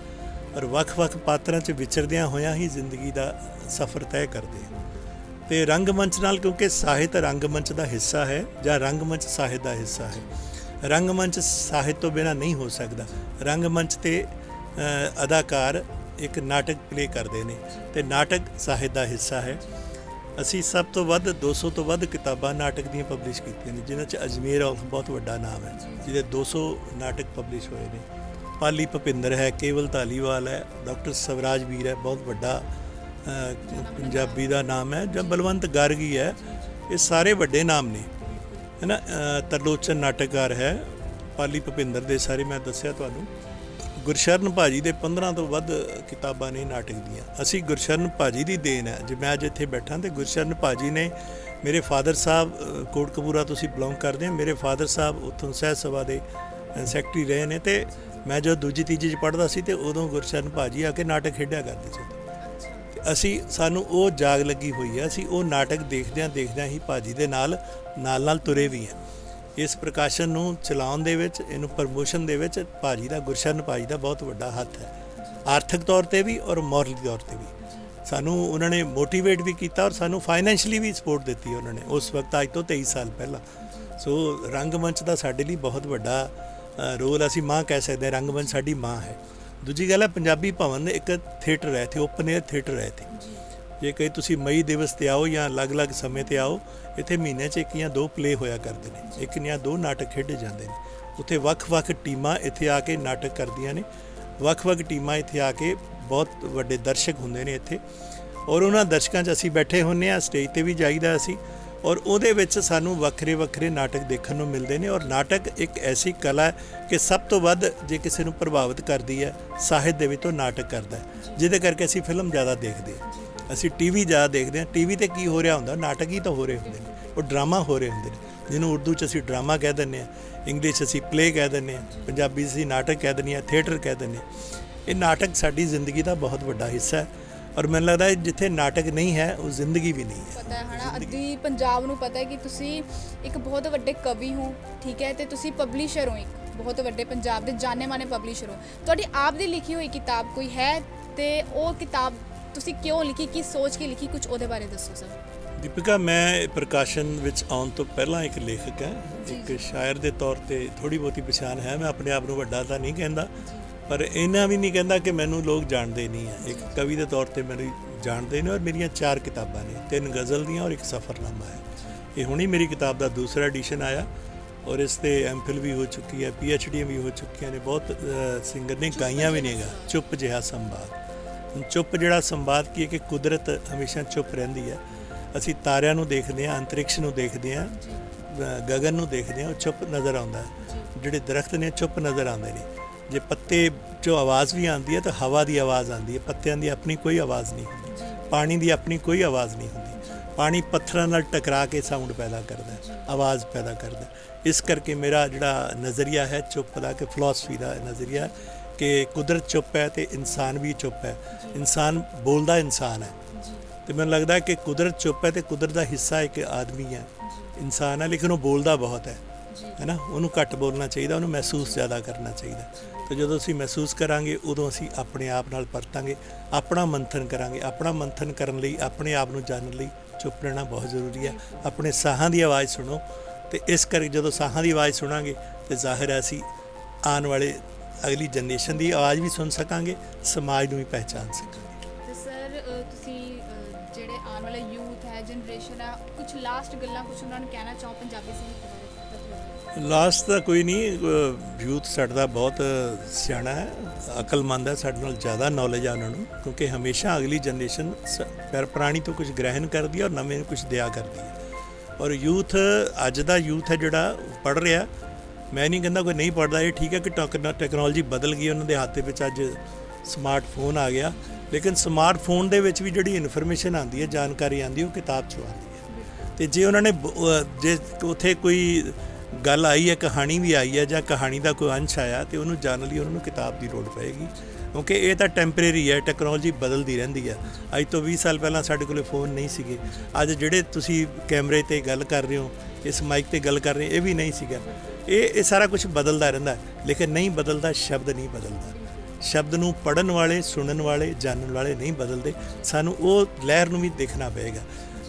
ਔਰ ਵੱਖ-ਵੱਖ ਪਾਤਰਾਂ 'ਚ ਵਿਚਰਦਿਆਂ ਹੋਇਆਂ ਹੀ ਜ਼ਿੰਦਗੀ ਦਾ ਸਫ਼ਰ ਤੈਅ ਕਰਦੇ ਹਾਂ। ਤੇ ਰੰਗ ਮੰਚ ਨਾਲ, ਕਿਉਂਕਿ ਸਾਹਿਤ ਰੰਗ ਮੰਚ ਦਾ ਹਿੱਸਾ ਹੈ ਜਾਂ ਰੰਗ ਮੰਚ ਸਾਹਿਤ ਦਾ ਹਿੱਸਾ ਹੈ। ਰੰਗ ਮੰਚ ਸਾਹਿਤ ਤੋਂ ਬਿਨਾਂ ਨਹੀਂ ਹੋ ਸਕਦਾ। ਰੰਗ ਮੰਚ ਤੇ ਅਦਾਕਾਰ ਇੱਕ ਨਾਟਕ ਪਲੇ ਕਰਦੇ ਨੇ ਤੇ ਨਾਟਕ ਸਾਹਿਤ ਦਾ ਹਿੱਸਾ ਹੈ। ਅਸੀਂ ਸਭ ਤੋਂ ਵੱਧ 200 ਤੋਂ ਵੱਧ ਕਿਤਾਬਾਂ ਨਾਟਕ ਦੀਆਂ ਪਬਲਿਸ਼ ਕੀਤੀਆਂ ਨੇ, ਜਿਨ੍ਹਾਂ 'ਚ ਅਜਮੇਰ ਔਲਖ ਬਹੁਤ ਵੱਡਾ ਨਾਮ ਹੈ, ਜਿਹਦੇ 200 ਨਾਟਕ ਪਬਲਿਸ਼ ਹੋਏ ਨੇ। ਪਾਲੀ ਭੁਪਿੰਦਰ ਹੈ, ਕੇਵਲ ਧਾਲੀਵਾਲ ਹੈ, ਡਾਕਟਰ ਸਵਰਾਜ ਵੀਰ ਹੈ, ਬਹੁਤ ਵੱਡਾ ਪੰਜਾਬੀ ਦਾ ਨਾਮ ਹੈ, ਜਾਂ ਬਲਵੰਤ ਗਾਰਗੀ ਹੈ। ਇਹ ਸਾਰੇ ਵੱਡੇ ਨਾਮ ਨੇ, ਹੈ ਨਾ। ਤਰਲੋਚਨ ਨਾਟਕਕਾਰ ਹੈ, ਪਾਲੀ ਭੁਪਿੰਦਰ ਦੇ ਸਾਰੇ ਮੈਂ ਦੱਸਿਆ ਤੁਹਾਨੂੰ। ਗੁਰਸ਼ਰਨ ਭਾਜੀ ਦੇ 15 ਤੋਂ ਵੱਧ ਕਿਤਾਬਾਂ ਨੇ ਨਾਟਕ ਦੀਆਂ। ਅਸੀਂ ਗੁਰਸ਼ਰਨ ਭਾਜੀ ਦੀ ਦੇਣ ਹੈ। ਜੇ ਮੈਂ ਅੱਜ ਇੱਥੇ ਬੈਠਾ ਤੇ ਗੁਰਸ਼ਰਨ ਭਾਜੀ ਨੇ, ਮੇਰੇ ਫਾਦਰ ਸਾਹਿਬ ਕੋਟਕਪੂਰਾ ਤੁਸੀਂ ਬਿਲੋਂਗ ਕਰਦੇ ਹੋ, ਮੇਰੇ ਫਾਦਰ ਸਾਹਿਬ ਉੱਥੋਂ ਸਹਿਤ ਸਭਾ ਦੇ ਸੈਕਟਰੀ ਰਹੇ ਨੇ ਤੇ ਮੈਂ ਜਦੋਂ ਦੂਜੀ ਤੀਜੀ 'ਚ ਪੜ੍ਹਦਾ ਸੀ ਤੇ ਉਦੋਂ ਗੁਰਸ਼ਰਨ ਭਾਜੀ ਆ ਕੇ ਨਾਟਕ ਖੇਡਿਆ ਕਰਦੇ ਸੀ। ਤੇ ਅਸੀਂ, ਸਾਨੂੰ ਉਹ ਜਾਗ ਲੱਗੀ ਹੋਈ ਹੈ। ਅਸੀਂ ਉਹ ਨਾਟਕ ਦੇਖਦਿਆਂ ਹੀ ਭਾਜੀ ਦੇ ਨਾਲ ਤੁਰੇ ਵੀ ਹਾਂ। ਇਸ ਪ੍ਰਕਾਸ਼ਨ ਨੂੰ ਚਲਾਉਣ ਦੇ ਵਿੱਚ, ਇਹਨੂੰ ਪ੍ਰਮੋਸ਼ਨ ਦੇ ਵਿੱਚ ਭਾਜੀ ਦਾ, ਗੁਰਸ਼ਰਨ ਭਾਜੀ ਦਾ ਬਹੁਤ ਵੱਡਾ ਹੱਥ ਹੈ, ਆਰਥਿਕ ਤੌਰ ਤੇ ਵੀ ਔਰ ਮੋਰਲ ਤੌਰ ਤੇ ਵੀ। ਸਾਨੂੰ ਉਹਨਾਂ ਨੇ ਮੋਟੀਵੇਟ ਵੀ ਕੀਤਾ ਔਰ ਸਾਨੂੰ ਫਾਈਨੈਂਸ਼ਲੀ ਵੀ ਸਪੋਰਟ ਦਿੱਤੀ ਉਹਨਾਂ ਨੇ ਉਸ ਵਕਤ, ਅੱਜ ਤੋਂ 23 ਸਾਲ ਪਹਿਲਾਂ। ਸੋ ਰੰਗਮੰਚ ਦਾ ਸਾਡੇ ਲਈ ਬਹੁਤ ਵੱਡਾ ਰੋਲ, ਅਸੀਂ ਮਾਂ ਕਹਿ ਸਕਦੇ ਹਾਂ। ਰੰਗਮੰਚ ਸਾਡੀ ਮਾਂ ਹੈ। ਦੂਜੀ ਗੱਲ ਹੈ, ਪੰਜਾਬੀ ਭਵਨ ਇੱਕ ਥੀਏਟਰ ਹੈ ਇੱਥੇ, ਓਪਨ ਏਅਰ ਥੀਏਟਰ ਹੈ ਇੱਥੇ। ਜੇ ਕਹੇ ਤੁਸੀਂ ਮਈ ਦਿਵਸ ਤੇ ਆਓ ਜਾਂ ਅਲੱਗ-ਅਲੱਗ ਸਮੇਂ ਤੇ ਆਓ, ਇੱਥੇ ਮਹੀਨੇ 'ਚ 1 ਜਾਂ 2 ਪਲੇ ਹੋਇਆ ਕਰਦੇ ਨੇ, 1 ਜਾਂ 2 ਨਾਟਕ ਖੇਡੇ ਜਾਂਦੇ ਨੇ। ਉੱਥੇ ਵੱਖ-ਵੱਖ ਟੀਮਾਂ ਇੱਥੇ ਆ ਕੇ ਨਾਟਕ ਕਰਦੀਆਂ ਨੇ। ਵੱਖ-ਵੱਖ ਟੀਮਾਂ ਇੱਥੇ ਆ ਕੇ, ਬਹੁਤ ਵੱਡੇ ਦਰਸ਼ਕ ਹੁੰਦੇ ਨੇ ਇੱਥੇ ਔਰ ਉਹਨਾਂ ਦਰਸ਼ਕਾਂ 'ਚ ਅਸੀਂ ਬੈਠੇ ਹੁੰਦੇ ਹਾਂ। ਸਟੇਜ ਤੇ ਵੀ ਜਾਈਦਾ ਅਸੀਂ ਔਰ ਉਹਦੇ ਵਿੱਚ ਸਾਨੂੰ ਵੱਖਰੇ ਨਾਟਕ ਦੇਖਣ ਨੂੰ ਮਿਲਦੇ ਨੇ। ਔਰ ਨਾਟਕ ਇੱਕ ਐਸੀ ਕਲਾ ਹੈ ਕਿ ਸਭ ਤੋਂ ਵੱਧ ਜੇ ਕਿਸੇ ਨੂੰ ਪ੍ਰਭਾਵਿਤ ਕਰਦੀ ਹੈ ਸਾਹਿਤ ਦੇ ਵਿੱਚ, ਉਹ ਨਾਟਕ ਕਰਦਾ ਹੈ, ਜਿਹਦੇ ਕਰਕੇ ਅਸੀਂ ਫਿਲਮ ਜ਼ਿਆਦਾ ਦੇਖਦੇ ਹਾਂ। ਅਸੀਂ ਟੀਵੀ ਜ਼ਿਆਦਾ ਦੇਖਦੇ ਹਾਂ। ਟੀਵੀ ਤੇ ਕੀ ਹੋ ਰਿਹਾ ਹੁੰਦਾ, ਨਾਟਕ ਹੀ ਤਾਂ ਹੋ ਰਹੇ ਹੁੰਦੇ ਨੇ, ਉਹ ਡਰਾਮਾ ਹੋ ਰਹੇ ਹੁੰਦੇ ਨੇ, ਜਿਹਨੂੰ ਉਰਦੂ 'ਚ ਅਸੀਂ ਡਰਾਮਾ ਕਹਿ ਦਿੰਦੇ ਹਾਂ, ਇੰਗਲਿਸ਼ 'ਚ ਅਸੀਂ ਪਲੇ ਕਹਿ ਦਿੰਦੇ ਹਾਂ, ਪੰਜਾਬੀ 'ਚ ਅਸੀਂ ਨਾਟਕ ਕਹਿ ਦਿੰਦੇ ਹਾਂ, ਥੀਏਟਰ ਕਹਿ ਦਿੰਦੇ ਹਾਂ। ਇਹ ਨਾਟਕ ਸਾਡੀ ਜ਼ਿੰਦਗੀ ਦਾ ਬਹੁਤ ਵੱਡਾ ਹਿੱਸਾ ਹੈ ਔਰ ਮੈਨੂੰ ਲੱਗਦਾ ਜਿੱਥੇ ਨਾਟਕ ਨਹੀਂ ਹੈ ਉਹ ਜ਼ਿੰਦਗੀ ਵੀ ਨਹੀਂ ਹੈ। ਪਤਾ ਹੈ ਹਨਾ, ਅੱਧੀ ਪੰਜਾਬ ਨੂੰ ਪਤਾ ਹੈ ਕਿ ਤੁਸੀਂ ਇੱਕ ਬਹੁਤ ਵੱਡੇ ਕਵੀ ਹੋ, ਠੀਕ ਹੈ, ਤੇ ਤੁਸੀਂ ਪਬਲਿਸ਼ਰ ਹੋ, ਇੱਕ ਬਹੁਤ ਵੱਡੇ ਪੰਜਾਬ ਦੇ ਜਾਣੇ ਮਾਣੇ ਪਬਲਿਸ਼ਰ ਹੋ। ਤੁਹਾਡੀ ਆਪ ਦੀ ਲਿਖੀ ਹੋਈ ਕਿਤਾਬ ਕੋਈ ਹੈ ਤੇ ਉਹ ਕਿਤਾਬ ਤੁਸੀਂ ਕਿਉਂ ਲਿਖੀ, ਕੀ ਸੋਚ ਕੇ ਲਿਖੀ, ਕੁਝ ਉਹਦੇ ਬਾਰੇ ਦੱਸੋ ਸਰ। ਦੀਪਿਕਾ, ਮੈਂ ਪ੍ਰਕਾਸ਼ਨ ਵਿੱਚ ਆਉਣ ਤੋਂ ਪਹਿਲਾਂ ਇੱਕ ਲੇਖਕ ਹਾਂ, ਇੱਕ ਸ਼ਾਇਰ ਦੇ ਤੌਰ ਤੇ ਥੋੜੀ ਬਹੁਤੀ ਪਛਾਣ ਹੈ। ਮੈਂ ਆਪਣੇ ਆਪ ਨੂੰ ਵੱਡਾ ਤਾਂ ਨਹੀਂ ਕਹਿੰਦਾ, ਪਰ ਇੰਨਾ ਵੀ ਨਹੀਂ ਕਹਿੰਦਾ ਕਿ ਮੈਨੂੰ ਲੋਕ ਜਾਣਦੇ ਨਹੀਂ ਹੈ। ਇੱਕ ਕਵੀ ਦੇ ਤੌਰ ਤੇ ਮੈਨੂੰ ਜਾਣਦੇ ਨੇ, ਔਰ ਮੇਰੀਆਂ 4 ਕਿਤਾਬਾਂ ਨੇ, 3 ਗਜ਼ਲ ਦੀਆਂ ਔਰ ਇੱਕ ਸਫ਼ਰਨਾਮਾ ਹੈ। ਇਹ ਹੁਣੀ ਮੇਰੀ ਕਿਤਾਬ ਦਾ ਦੂਸਰਾ ਐਡੀਸ਼ਨ ਆਇਆ, ਔਰ ਇਸ ਤੇ ਐਮਫਿਲ ਵੀ ਹੋ ਚੁੱਕੀ ਹੈ, PhD ਵੀ ਹੋ ਚੁੱਕੀਆਂ ਨੇ। ਬਹੁਤ ਸਿੰਗਰ ਨੇ ਗਾਈਆਂ ਵੀ ਨੇਗਾ, ਚੁੱਪ ਜਿਹਾ ਸੰਵਾਦ। ਚੁੱਪ ਜਿਹੜਾ ਸੰਵਾਦ ਕੀ ਹੈ ਕਿ ਕੁਦਰਤ ਹਮੇਸ਼ਾ ਚੁੱਪ ਰਹਿੰਦੀ ਹੈ। ਅਸੀਂ ਤਾਰਿਆਂ ਨੂੰ ਦੇਖਦੇ ਹਾਂ, ਅੰਤਰਿਕਸ਼ ਨੂੰ ਦੇਖਦੇ ਹਾਂ, ਗਗਨ ਨੂੰ ਦੇਖਦੇ ਹਾਂ, ਉਹ ਚੁੱਪ ਨਜ਼ਰ ਆਉਂਦਾ ਹੈ। ਜਿਹੜੇ ਦਰਖਤ ਨੇ ਚੁੱਪ ਨਜ਼ਰ ਆਉਂਦੇ ਨੇ। ਜੇ ਪੱਤੇ 'ਚੋਂ ਆਵਾਜ਼ ਵੀ ਆਉਂਦੀ ਹੈ ਤਾਂ ਹਵਾ ਦੀ ਆਵਾਜ਼ ਆਉਂਦੀ ਹੈ, ਪੱਤਿਆਂ ਦੀ ਆਪਣੀ ਕੋਈ ਆਵਾਜ਼ ਨਹੀਂ ਹੁੰਦੀ। ਪਾਣੀ ਦੀ ਆਪਣੀ ਕੋਈ ਆਵਾਜ਼ ਨਹੀਂ ਹੁੰਦੀ। ਪਾਣੀ ਪੱਥਰਾਂ ਨਾਲ ਟਕਰਾ ਕੇ ਸਾਊਂਡ ਪੈਦਾ ਕਰਦਾ ਹੈ, ਆਵਾਜ਼ ਪੈਦਾ ਕਰਦਾ ਹੈ। ਇਸ ਕਰਕੇ ਮੇਰਾ ਜਿਹੜਾ ਨਜ਼ਰੀਆ ਹੈ ਚੁੱਪ ਦਾ, ਕਿ ਫਿਲਾਸਫੀ ਦਾ ਨਜ਼ਰੀਆ ਕਿ ਕੁਦਰਤ ਚੁੱਪ ਹੈ ਤੇ ਇਨਸਾਨ ਵੀ ਚੁੱਪ ਹੈ। ਇਨਸਾਨ ਬੋਲਦਾ ਇਨਸਾਨ ਹੈ, ਤੇ ਮੈਨੂੰ ਲੱਗਦਾ ਹੈ ਕਿ ਕੁਦਰਤ ਚੁੱਪ ਹੈ ਤੇ ਕੁਦਰਤ ਦਾ ਹਿੱਸਾ ਇੱਕ ਆਦਮੀ ਹੈ, ਇਨਸਾਨ ਹੈ, ਲੇਕਿਨ ਉਹ ਬੋਲਦਾ ਬਹੁਤ ਹੈ ਨਾ। ਉਹਨੂੰ ਘੱਟ ਬੋਲਣਾ ਚਾਹੀਦਾ, ਉਹਨੂੰ ਮਹਿਸੂਸ ਜ਼ਿਆਦਾ ਕਰਨਾ ਚਾਹੀਦਾ। ਤੇ ਜਦੋਂ ਅਸੀਂ ਮਹਿਸੂਸ ਕਰਾਂਗੇ ਉਦੋਂ ਅਸੀਂ ਆਪਣੇ ਆਪ ਨਾਲ ਪਰਤਾਂਗੇ, ਆਪਣਾ ਮੰਥਨ ਕਰਾਂਗੇ। ਆਪਣਾ ਮੰਥਨ ਕਰਨ ਲਈ, ਆਪਣੇ ਆਪ ਨੂੰ ਜਾਣਨ ਲਈ ਚੁੱਪ ਰਹਿਣਾ ਬਹੁਤ ਜ਼ਰੂਰੀ ਹੈ। ਆਪਣੇ ਸਾਹਾਂ ਦੀ ਆਵਾਜ਼ ਸੁਣੋ, ਤੇ ਇਸ ਕਰਕੇ ਜਦੋਂ ਸਾਹਾਂ ਦੀ ਆਵਾਜ਼ ਸੁਣਾਂਗੇ ਤੇ ਜ਼ਾਹਿਰ ਹੈ ਅਸੀਂ ਆਉਣ ਵਾਲੇ ਅਗਲੀ ਜਨਰੇਸ਼ਨ ਦੀ ਆਵਾਜ਼ ਵੀ ਸੁਣ ਸਕਾਂਗੇ, ਸਮਾਜ ਨੂੰ ਵੀ ਪਹਿਚਾਨ ਸਕਾਂਗੇ। ਤੇ ਸਰ ਤੁਸੀਂ ਜਿਹੜੇ ਆਉਣ ਵਾਲਾ ਯੂਥ ਹੈ, ਜਨਰੇਸ਼ਨ ਹੈ, ਕੁਝ ਲਾਸਟ ਗੱਲਾਂ ਕੁਝ ਉਹਨਾਂ ਨੂੰ ਕਹਿਣਾ ਚਾਹੋ ਪੰਜਾਬੀ ਸਾਹਿਤ ਬਾਰੇ? ਲਾਸਟ ਤਾਂ ਕੋਈ ਨਹੀਂ, ਯੂਥ ਸਾਡਾ ਬਹੁਤ ਸਿਆਣਾ ਹੈ, ਅਕਲਮੰਦ ਹੈ, ਸਾਡੇ ਨਾਲ ਜ਼ਿਆਦਾ ਨੌਲੇਜ ਆ ਉਹਨਾਂ ਨੂੰ, ਕਿਉਂਕਿ ਹਮੇਸ਼ਾ ਅਗਲੀ ਜਨਰੇਸ਼ਨ ਪੁਰਾਣੀ ਤੋਂ ਕੁਝ ਗ੍ਰਹਿਣ ਕਰਦੀ ਹੈ ਔਰ ਨਵੇਂ ਨੂੰ ਕੁਝ ਦਿਆ ਕਰਦੀ ਹੈ। ਔਰ ਯੂਥ, ਅੱਜ ਦਾ ਯੂਥ ਹੈ ਜਿਹੜਾ ਪੜ੍ਹ ਰਿਹਾ, ਮੈਂ ਨਹੀਂ ਕਹਿੰਦਾ ਕੋਈ ਨਹੀਂ ਪੜ੍ਹਦਾ। ਇਹ ਠੀਕ ਹੈ ਕਿ ਟੈਕਨੋਲੋਜੀ ਬਦਲ ਗਈ, ਉਹਨਾਂ ਦੇ ਹੱਥ ਦੇ ਵਿੱਚ ਅੱਜ ਸਮਾਰਟਫੋਨ ਆ ਗਿਆ, ਲੇਕਿਨ ਸਮਾਰਟਫੋਨ ਦੇ ਵਿੱਚ ਵੀ ਜਿਹੜੀ ਇਨਫੋਰਮੇਸ਼ਨ ਆਉਂਦੀ ਹੈ, ਜਾਣਕਾਰੀ ਆਉਂਦੀ ਹੈ, ਉਹ ਕਿਤਾਬ 'ਚੋਂ ਆਉਂਦੀ ਹੈ। ਅਤੇ ਜੇ ਉਹਨਾਂ ਨੇ ਜੇ ਉੱਥੇ ਕੋਈ ਗੱਲ ਆਈ ਹੈ, ਕਹਾਣੀ ਵੀ ਆਈ ਹੈ, ਜਾਂ ਕਹਾਣੀ ਦਾ ਕੋਈ ਅੰਸ਼ ਆਇਆ, ਤੇ ਉਹਨੂੰ ਜਾਣਨ ਲਈ ਉਹਨਾਂ ਨੂੰ ਕਿਤਾਬ ਦੀ ਲੋੜ ਪਏਗੀ, ਕਿਉਂਕਿ ਇਹ ਤਾਂ ਟੈਂਪਰੇਰੀ ਹੈ। ਟੈਕਨੋਲੋਜੀ ਬਦਲਦੀ ਰਹਿੰਦੀ ਹੈ। ਅੱਜ ਤੋਂ 20 ਸਾਲ ਪਹਿਲਾਂ ਸਾਡੇ ਕੋਲ ਫੋਨ ਨਹੀਂ ਸੀਗੇ। ਅੱਜ ਜਿਹੜੇ ਤੁਸੀਂ ਕੈਮਰੇ 'ਤੇ ਗੱਲ ਕਰ ਰਹੇ ਹੋ, ਇਸ ਮਾਈਕ 'ਤੇ ਗੱਲ ਕਰ ਰਹੇ ਹੋ, ਇਹ ਵੀ ਨਹੀਂ ਸੀਗਾ। ਇਹ ਸਾਰਾ ਕੁਝ ਬਦਲਦਾ ਰਹਿੰਦਾ, ਲੇਕਿਨ ਨਹੀਂ ਬਦਲਦਾ ਸ਼ਬਦ ਨਹੀਂ ਬਦਲਦਾ। ਸ਼ਬਦ ਨੂੰ ਪੜ੍ਹਨ ਵਾਲੇ, ਸੁਣਨ ਵਾਲੇ, ਜਾਣਨ ਵਾਲੇ ਨਹੀਂ ਬਦਲਦੇ। ਸਾਨੂੰ ਉਹ ਲਹਿਰ ਨੂੰ ਵੀ ਦੇਖਣਾ ਪਏਗਾ।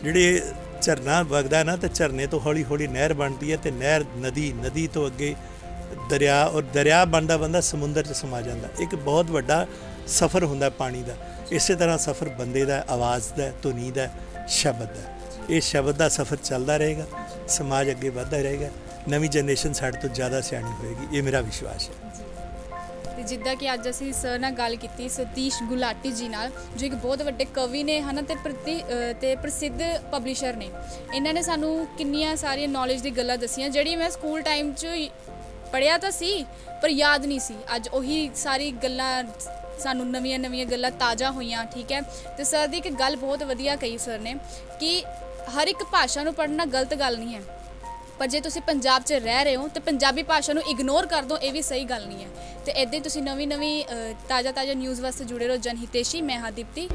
ਜਿਹੜੇ ਝਰਨਾ ਵਗਦਾ ਨਾ, ਤਾਂ ਝਰਨੇ ਤੋਂ ਹੌਲੀ ਹੌਲੀ ਨਹਿਰ ਬਣਦੀ ਹੈ, ਤੇ ਨਹਿਰ ਨਦੀ ਤੋਂ ਅੱਗੇ ਦਰਿਆ, ਔਰ ਦਰਿਆ ਬਣਦਾ ਸਮੁੰਦਰ 'ਚ ਸਮਾ ਜਾਂਦਾ। ਇੱਕ ਬਹੁਤ ਵੱਡਾ ਸਫ਼ਰ ਹੁੰਦਾ ਪਾਣੀ ਦਾ। ਇਸੇ ਤਰ੍ਹਾਂ ਸਫ਼ਰ ਬੰਦੇ ਦਾ, ਆਵਾਜ਼ ਦਾ, ਧੁਨੀ ਦਾ, ਸ਼ਬਦ ਦਾ। ਇਹ ਸ਼ਬਦ ਦਾ ਸਫ਼ਰ ਚੱਲਦਾ ਰਹੇਗਾ, ਸਮਾਜ ਅੱਗੇ ਵੱਧਦਾ ਰਹੇਗਾ, ਨਵੀਂ ਜਨਰੇਸ਼ਨ ਸਾਡੇ ਤੋਂ ਜ਼ਿਆਦਾ ਸਿਆਣੀ ਹੋਏਗੀ, ਇਹ ਮੇਰਾ ਵਿਸ਼ਵਾਸ ਹੈ। ਤੇ ਜਿੱਦਾਂ ਕਿ ਅੱਜ ਅਸੀਂ ਸਰ ਨਾਲ ਗੱਲ ਕੀਤੀ ਸਤੀਸ਼ ਗੁਲਾਟੀ ਜੀ ਨਾਲ, ਜੋ ਇੱਕ ਬਹੁਤ ਵੱਡੇ ਕਵੀ ਨੇ ਹਨ ਤੇ ਪ੍ਰਸਿੱਧ ਪਬਲਿਸ਼ਰ ਨੇ। ਇਹਨਾਂ ਨੇ ਸਾਨੂੰ ਕਿੰਨੀਆਂ ਸਾਰੀਆਂ ਨੌਲੇਜ ਦੀ ਗੱਲਾਂ ਦੱਸੀਆਂ, ਜਿਹੜੀ ਮੈਂ ਸਕੂਲ ਟਾਈਮ 'ਚ ਪੜ੍ਹਿਆ ਤਾਂ ਸੀ ਪਰ ਯਾਦ ਨਹੀਂ ਸੀ। ਅੱਜ ਉਹੀ ਸਾਰੀ ਗੱਲਾਂ ਸਾਨੂੰ ਨਵੀਆਂ ਗੱਲਾਂ ਤਾਜ਼ਾ ਹੋਈਆਂ। ਠੀਕ ਹੈ, ਤੇ ਸਰ ਦੀ ਇੱਕ ਗੱਲ ਬਹੁਤ ਵਧੀਆ ਕਹੀ ਸਰ ਨੇ ਕਿ ਹਰ ਇੱਕ ਭਾਸ਼ਾ ਨੂੰ ਪੜ੍ਹਨਾ ਗਲਤ ਗੱਲ ਨਹੀਂ ਹੈ, ਪਰ ਜੇ ਤੁਸੀਂ ਪੰਜਾਬ 'ਚ ਰਹਿ ਰਹੇ ਹੋ ਤੇ ਪੰਜਾਬੀ ਭਾਸ਼ਾ ਨੂੰ ਇਗਨੋਰ ਕਰ ਦਿਓ, ਇਹ ਵੀ ਸਹੀ ਗੱਲ ਨਹੀਂ ਹੈ। ਤੇ ਇੱਦਾਂ ਹੀ ਤੁਸੀਂ ਨਵੀਂ ਤਾਜ਼ਾ ਨਿਊਜ਼ ਵਾਸਤੇ ਜੁੜੇ ਰਹੋ ਜਨ ਹਿਤੇਸ਼ੀ। ਮੈਂ ਹਾਂ ਦੀਪਤੀ।